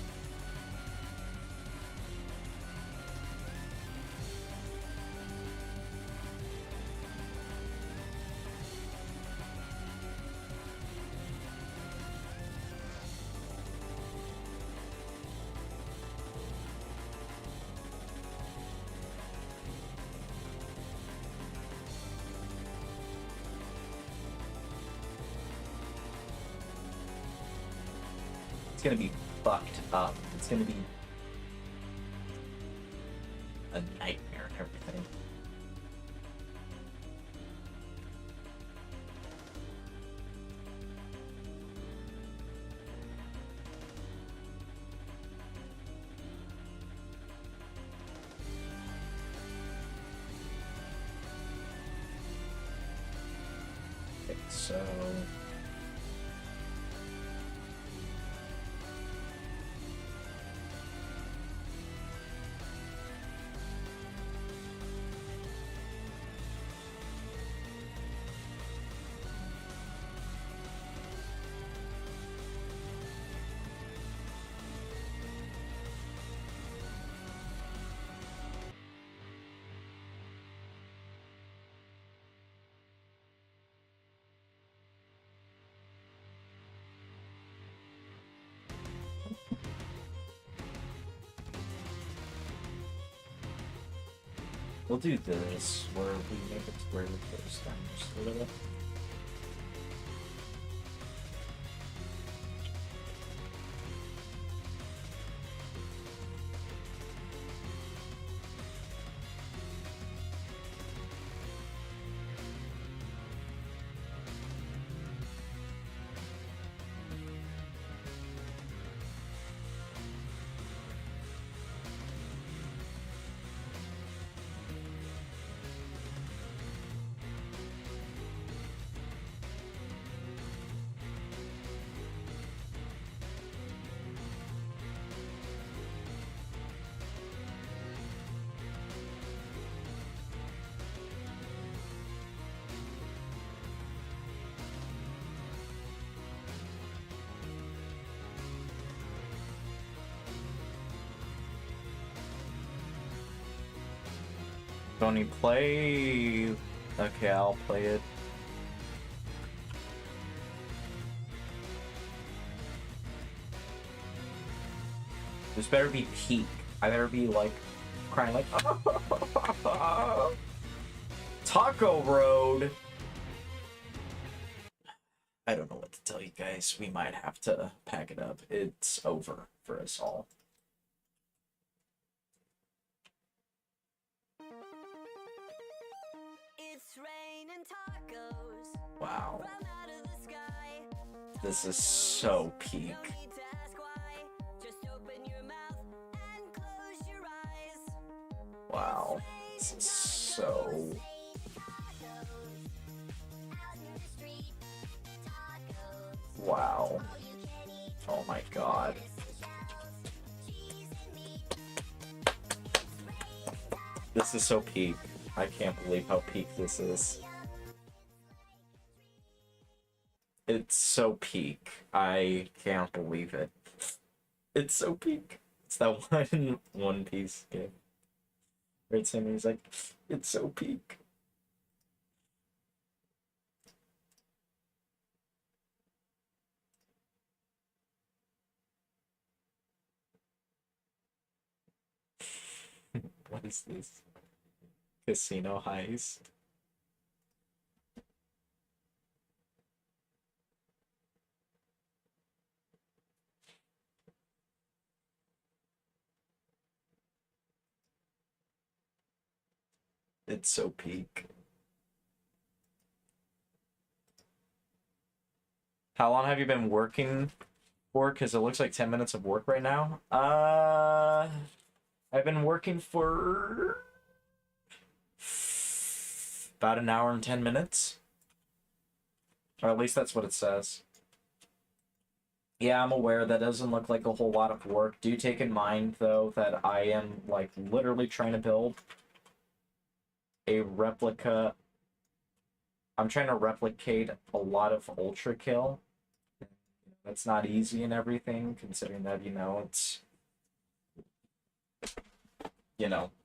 [SPEAKER 1] It's gonna be fucked up. It's gonna be a nightmare and everything. Okay, so... We'll do this, where we make it to where we close down just a little. Don't you play? Okay, I'll play it. This better be peak. I better be like crying like Taco Road. I don't know what to tell you guys. We might have to pack it up. It's over for us all.
[SPEAKER 4] It's rain and tacos.
[SPEAKER 1] Wow.
[SPEAKER 4] From out of the sky.
[SPEAKER 1] This is so peak.
[SPEAKER 4] No need to ask why. Just open your mouth and close your eyes.
[SPEAKER 1] Wow. This is so... Wow. Oh my god. This is so peak. I can't believe how peak this is. It's so peak. I can't believe it. It's so peak. It's that One Piece game. Right, Sammy's like, it's so peak. What is this? Casino heist? It's so peak. How long have you been working for? Because it looks like 10 minutes of work right now. I've been working for about an hour and 10 minutes. Or at least that's what it says. Yeah, I'm aware that doesn't look like a whole lot of work. Do take in mind, though, that I am, like, literally trying to build a replica. I'm trying to replicate a lot of Ultra Kill. That's not easy and everything, considering that, it's,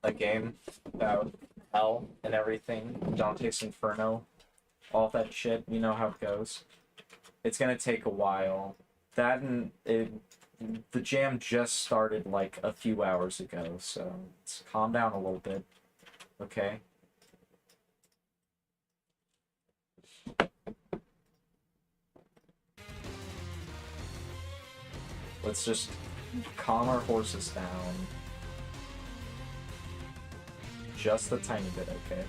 [SPEAKER 1] a game about hell and everything. Dante's Inferno, all that shit, you know how it goes. It's gonna take a while. That and the jam just started like a few hours ago, so let's calm down a little bit, okay? Let's just calm our horses down. Just a tiny bit, okay?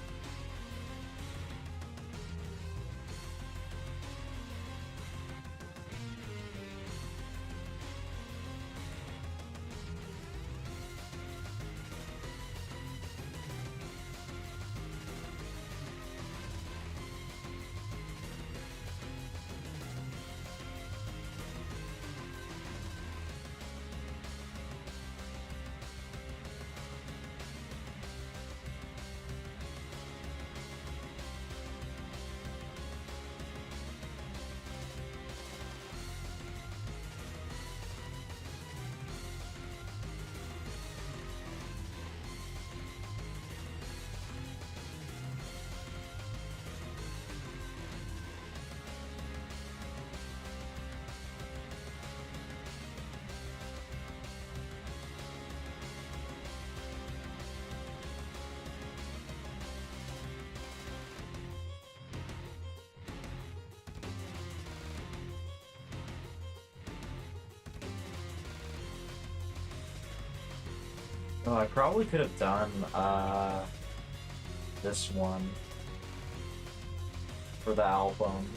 [SPEAKER 1] Oh, I probably could have done this one for the album.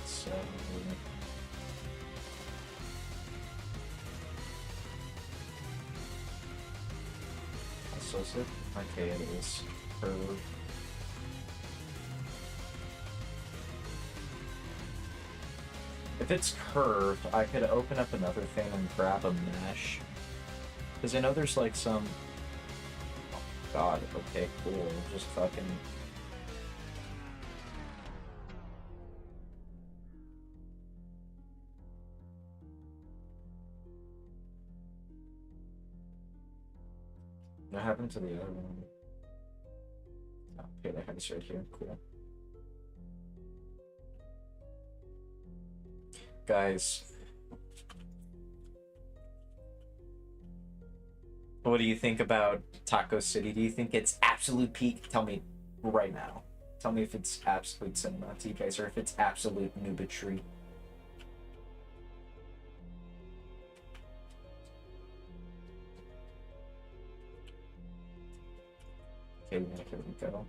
[SPEAKER 1] so... So is it? Okay, it is curved. If it's curved, I could open up another thing and grab a mesh. Because I know there's like some... Oh god, okay, cool. Just fucking... What happened to the other one? Oh, okay, they have this right here. Cool. Guys, what do you think about Taco City? Do you think it's absolute peak? Tell me right now. Tell me if it's absolute cinema to you guys, or if it's absolute noobitry. Okay, here we go.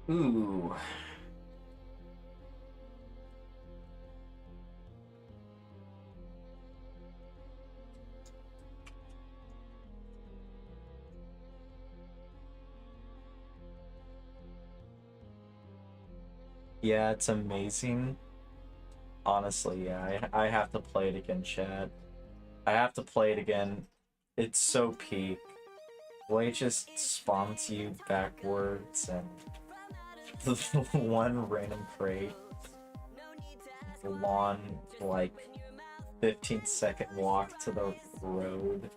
[SPEAKER 1] Ooh. Yeah, it's amazing. Honestly, yeah, I have to play it again, Chad. I have to play it again. It's so peak. The way it just spawns you backwards and the one random crate. The long, like, 15-second walk to the road.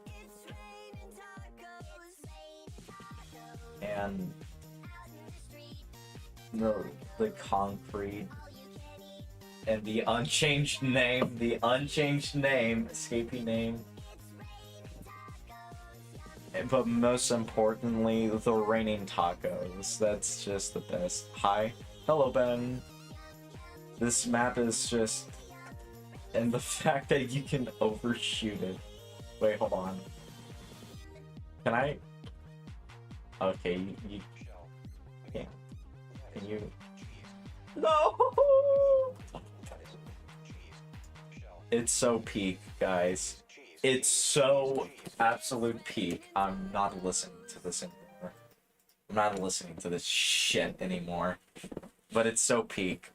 [SPEAKER 1] And the concrete. And the unchanged name, escapee name. But most importantly, the raining tacos. That's just the best. Hi. Hello, Ben. This map is just... And the fact that you can overshoot it. Wait, hold on. Can I... Okay, you... Okay. Can you... No! It's so peak, guys. It's so absolute peak. I'm not listening to this anymore. I'm not listening to this shit anymore. But it's so peak.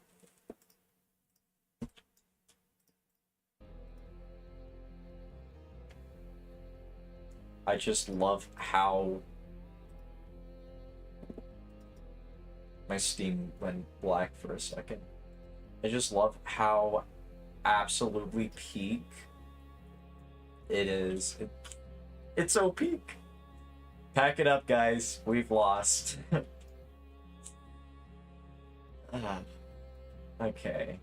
[SPEAKER 1] I just love how... My Steam went black for a second. I just love how absolutely peak it is. It's so peak. Pack it up, guys. We've lost. Okay.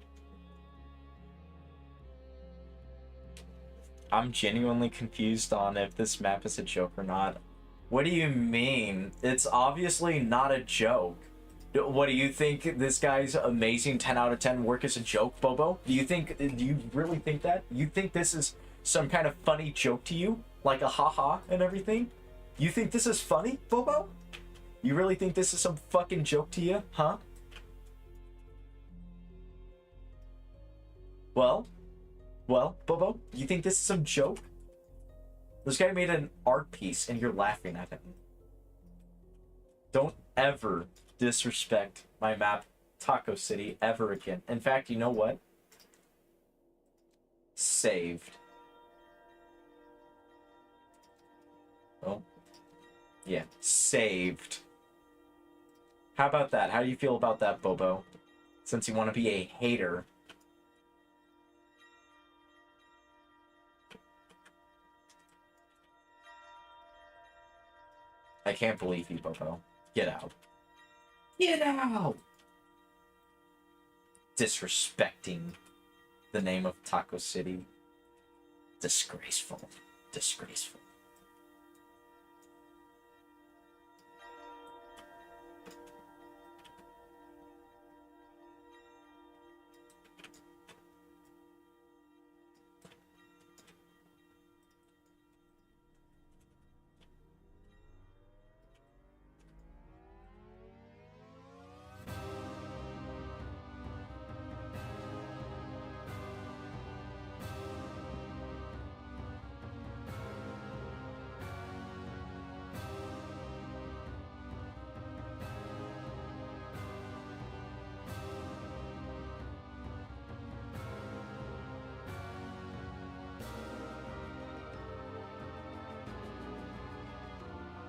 [SPEAKER 1] I'm genuinely confused on if this map is a joke or not. What do you mean? It's obviously not a joke. What do you think? This guy's amazing 10 out of 10 work is a joke, Bobo? Do you really think that? You think this is some kind of funny joke to you? Like a haha and everything? You think this is funny, Bobo? You really think this is some fucking joke to you, huh? Well, Bobo, you think this is some joke? This guy made an art piece and you're laughing at him. Don't ever disrespect my map, Taco City, ever again. In fact, you know what? Saved. Oh. Yeah, saved. How about that? How do you feel about that, Bobo? Since you want to be a hater. I can't believe you, Bobo. Get out. Get out! Disrespecting the name of Taco City. Disgraceful. Disgraceful.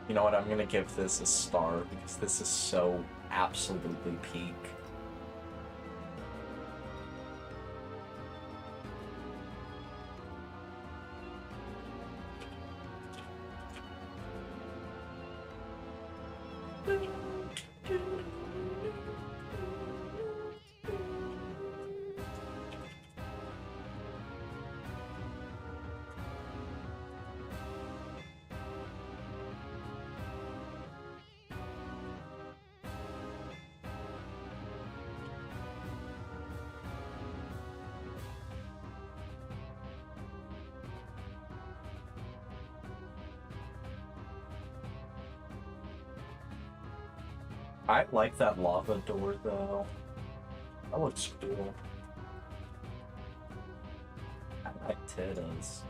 [SPEAKER 1] You know what? I'm gonna give this a star because this is so absolutely peak. I like that lava door though. That looks cool. I like titties.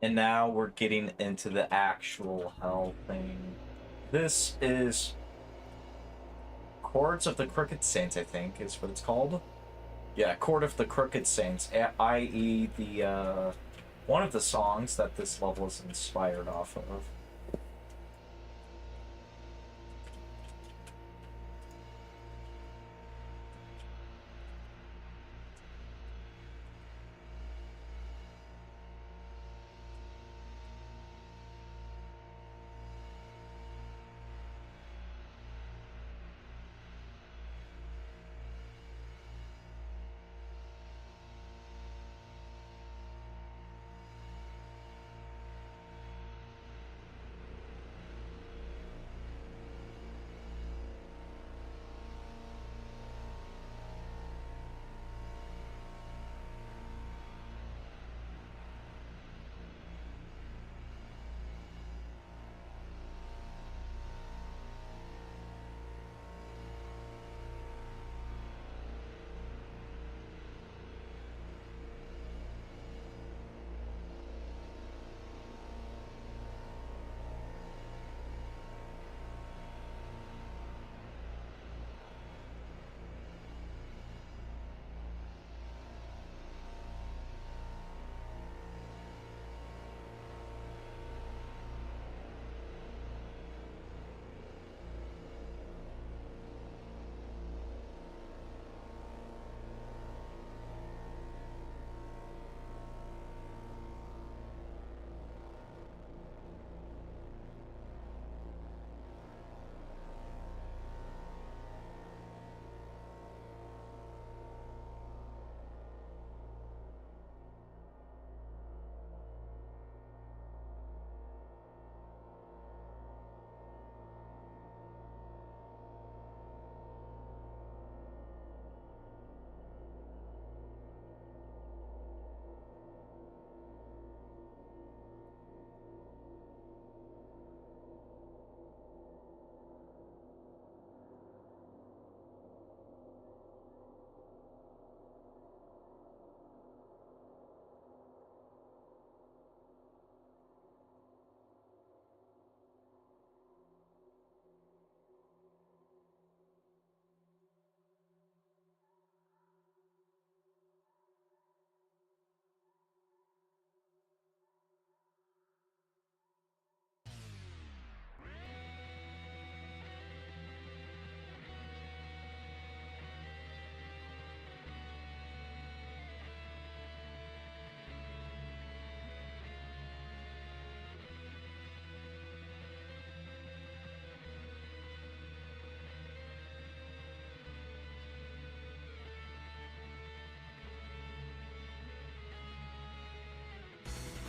[SPEAKER 1] And now we're getting into the actual hell thing. This is Chords of the Crooked Saints, I think, is what it's called. Yeah, Chord of the Crooked Saints, i.e. the, one of the songs that this level is inspired off of.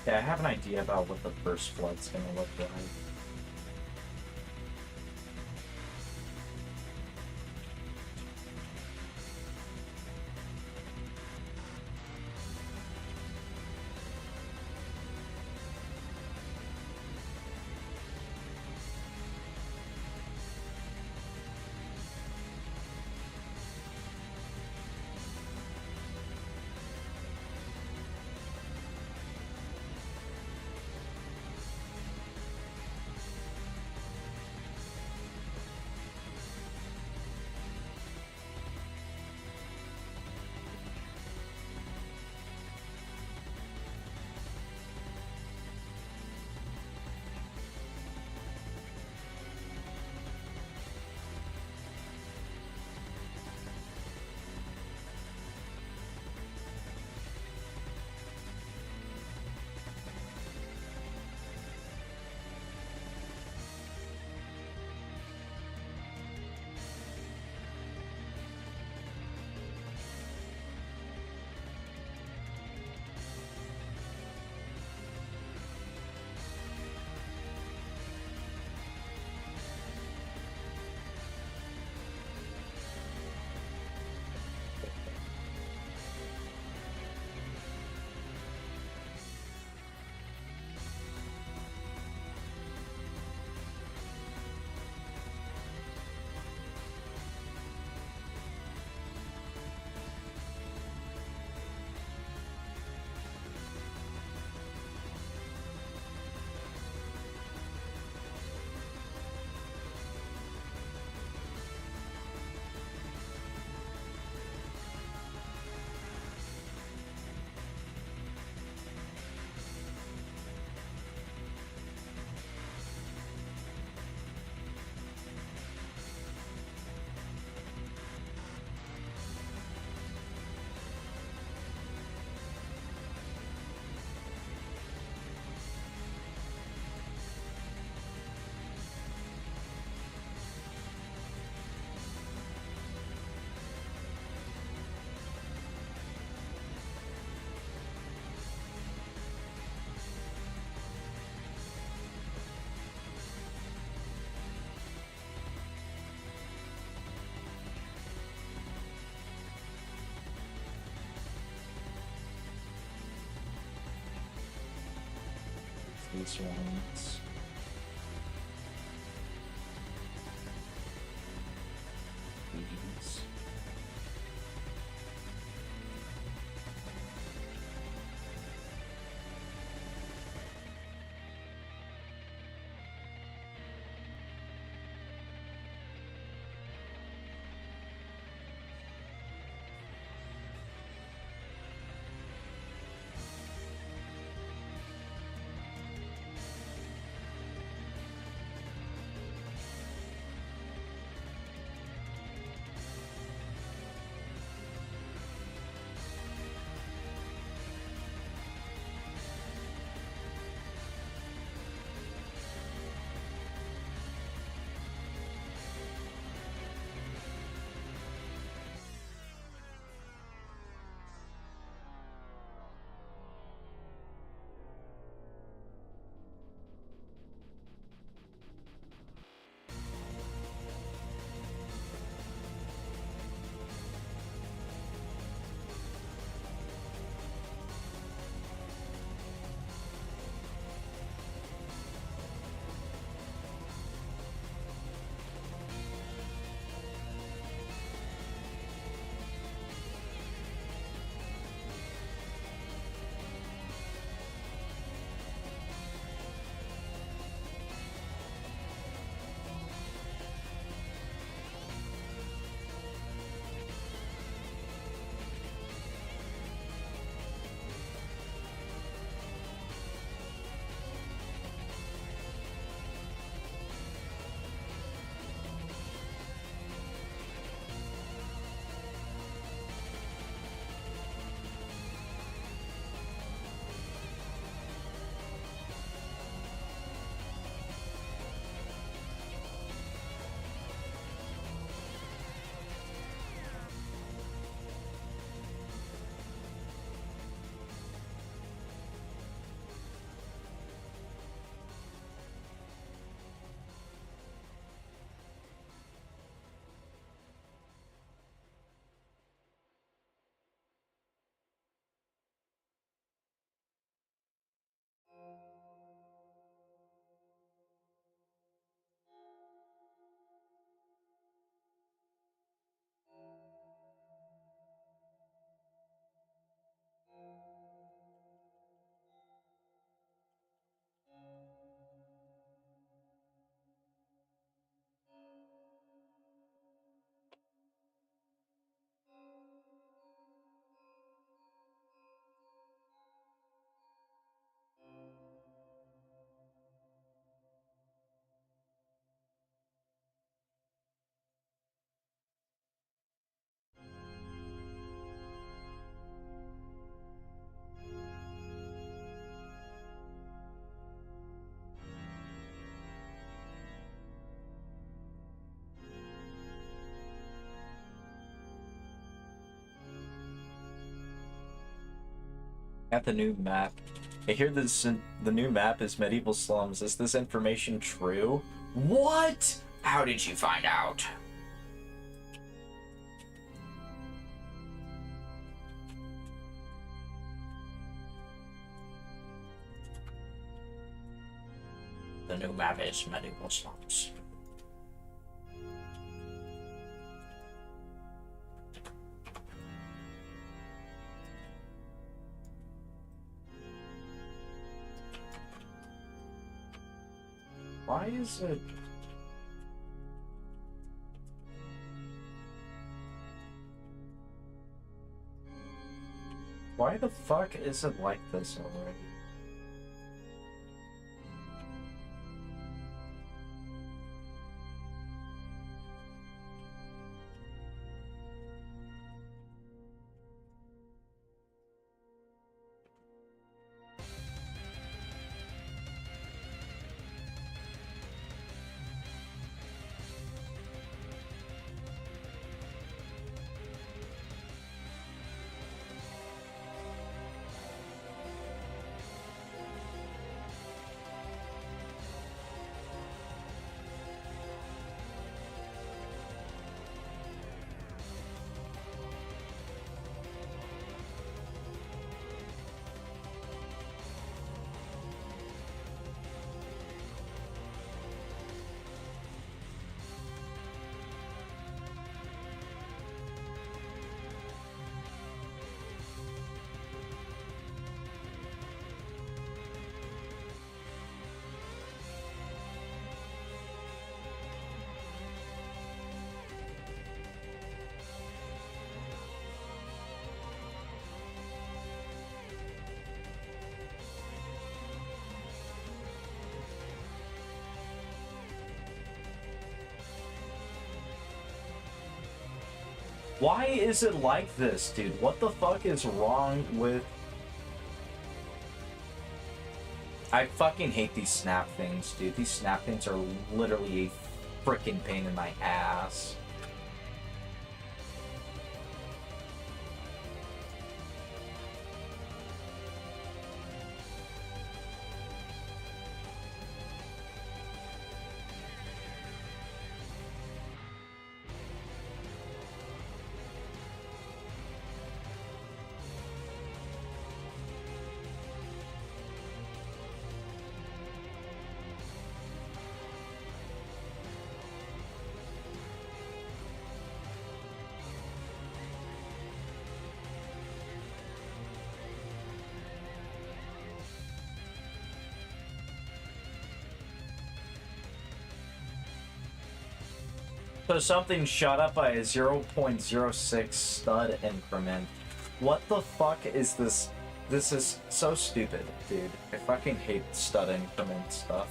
[SPEAKER 1] Yeah, I have an idea about what the first flood's gonna look like. These ones. These. At the new map. I hear this. The new map is medieval slums. Is this information true? What?
[SPEAKER 3] How did you find out? The new map is medieval slums.
[SPEAKER 1] Why is it? Why the fuck is it like this already? Why is it like this, dude? What the fuck is wrong with... I fucking hate these snap things, dude. These snap things are literally a freaking pain in my ass. So something shot up by a 0.06 stud increment. What the fuck is this? This is so stupid, dude. I fucking hate stud increment stuff.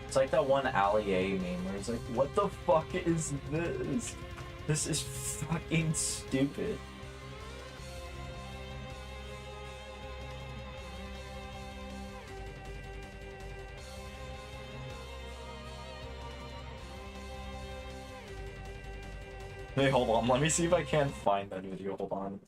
[SPEAKER 1] It's like that one Ali A meme where he's like, what the fuck is this? This is fucking stupid. Hey, hold on. Let me see if I can find that video. Hold on.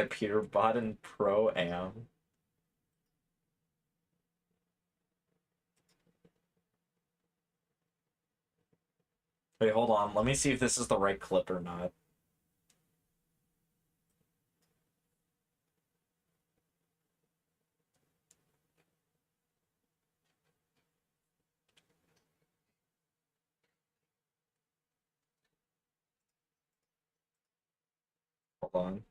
[SPEAKER 1] Peter bought in Pro Am. Wait, hold on. Let me see if this is the right clip or not. Hold on.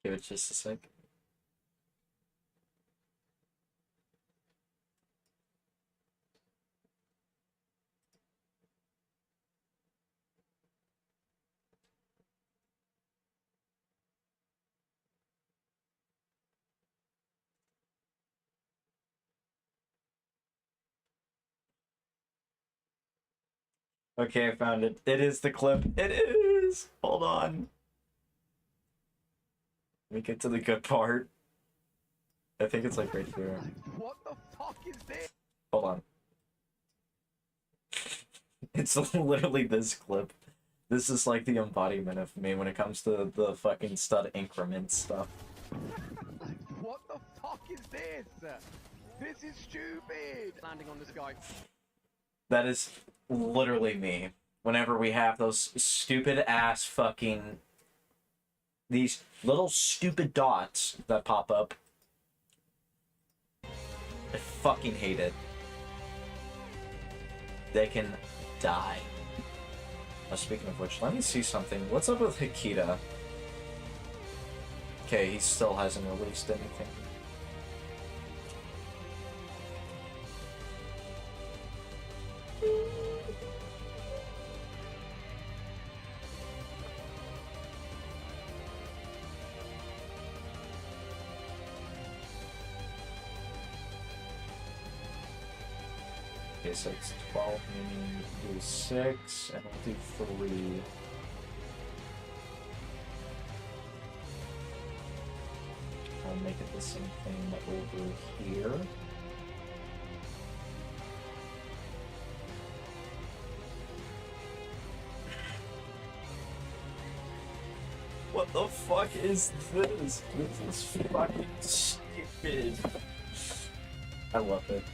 [SPEAKER 1] Give it just a sec. Okay, I found it. It is the clip. It is! Hold on. Let me get to the good part. I think it's like right here.
[SPEAKER 5] What the fuck is this?
[SPEAKER 1] Hold on. It's literally this clip. This is like the embodiment of me when it comes to the fucking stud increment stuff.
[SPEAKER 5] What the fuck is this? This is stupid! Landing on this guy.
[SPEAKER 1] That is literally me. Whenever we have those stupid ass fucking... These little stupid dots that pop up. I fucking hate it. They can die. Speaking of which, let me see something. What's up with Hikita? Okay, he still hasn't released anything. Okay, so it's 12, meaning we'll do 6, and we'll do 3. I'll make it the same thing over here. What the fuck is this? This is fucking stupid. I love it.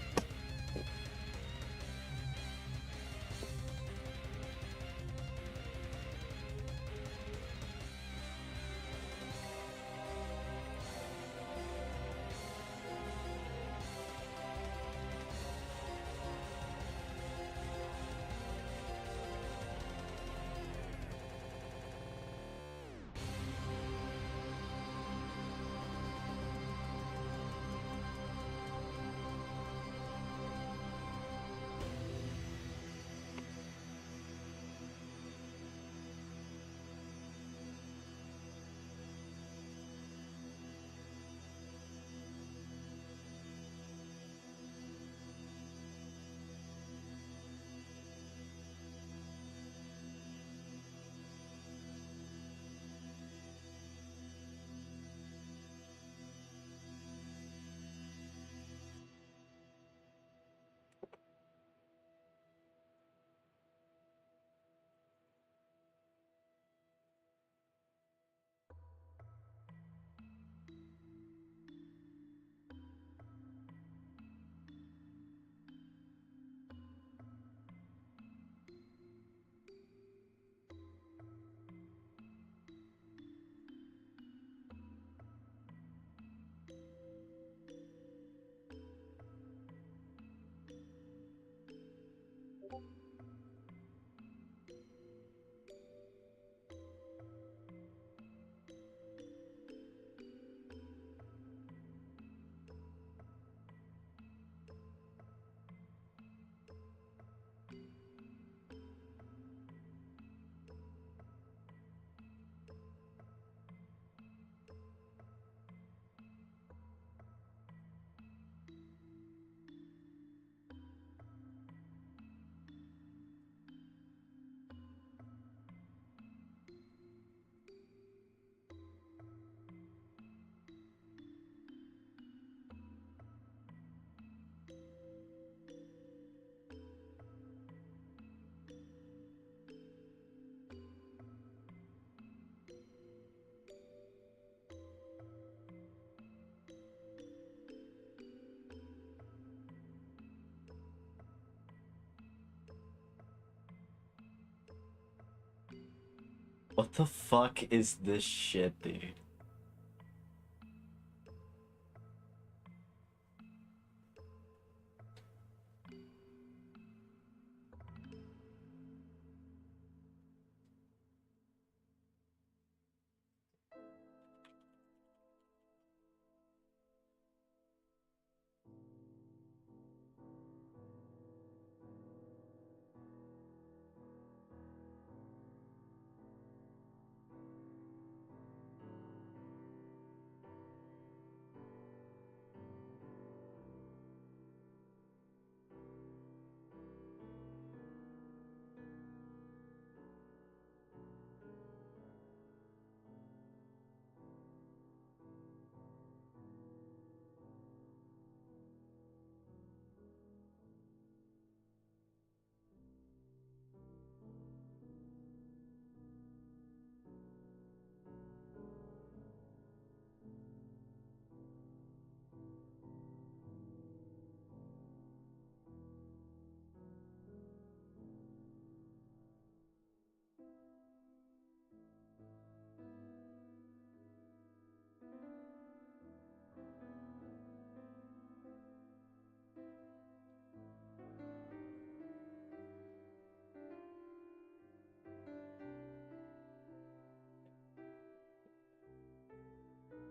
[SPEAKER 1] What the fuck is this shit, dude?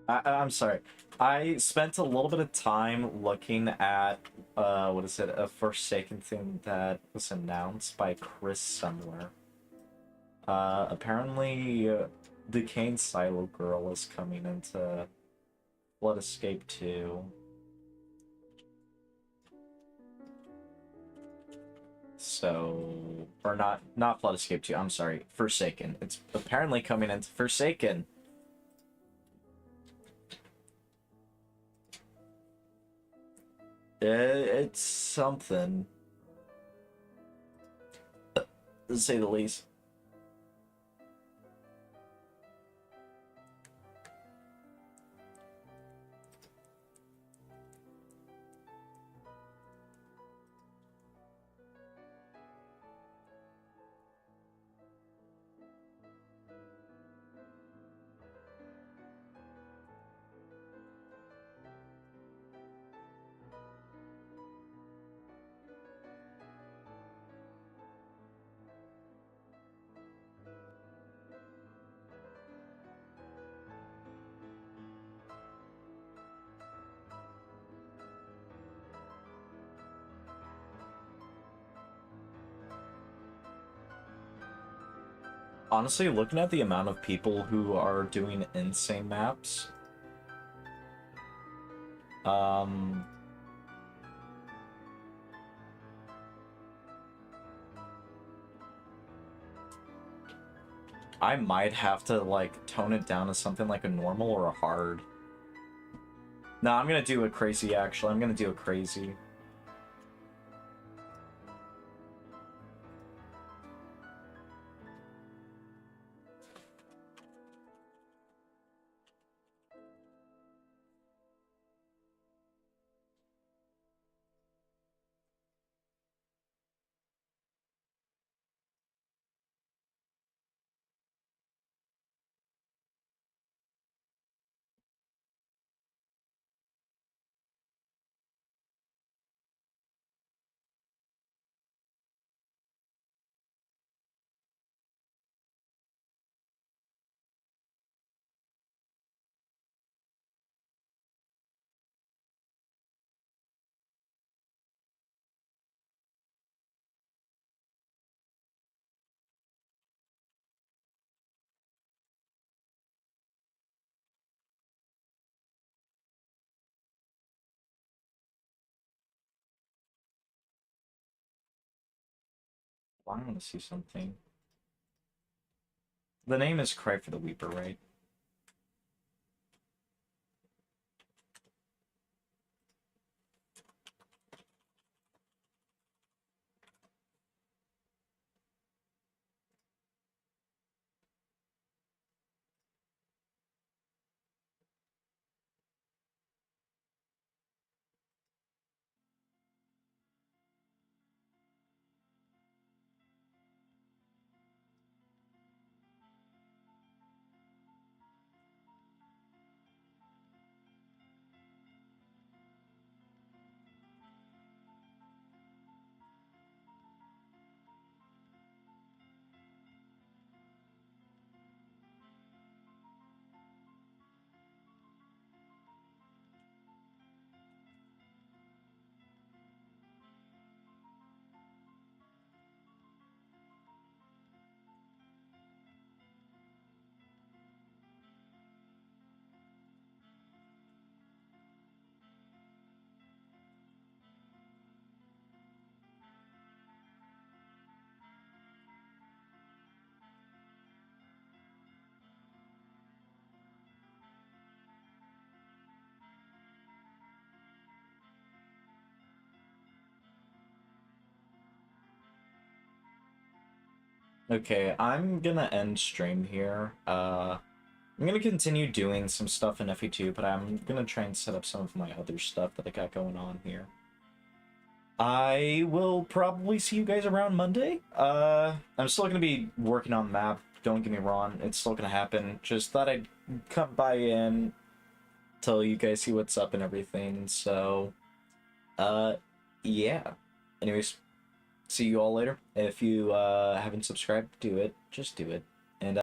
[SPEAKER 1] I'm sorry. I spent a little bit of time looking at, what is it, a Forsaken thing that was announced by Chris somewhere. Apparently, the Kane Silo Girl is coming into Blood Escape 2. So, or not Blood Escape 2, I'm sorry, Forsaken. It's apparently coming into Forsaken. It's something, to say the least. Honestly, looking at the amount of people who are doing insane maps, um, I might have to, like, tone it down to something like a normal or a hard. No, I'm gonna do a crazy, actually. I'm gonna do a crazy. I want to see something. The name is Cry for the Weeper, right? Okay, I'm gonna end stream here. I'm gonna continue doing some stuff in FE2, but I'm gonna try and set up some of my other stuff that I got going on here. I will probably see you guys around Monday. I'm still gonna be working on the map, don't get me wrong, it's still gonna happen. Just thought I'd come by and tell you guys see what's up and everything, so, yeah. Anyways, see you all later. If you, haven't subscribed, do it. Just do it.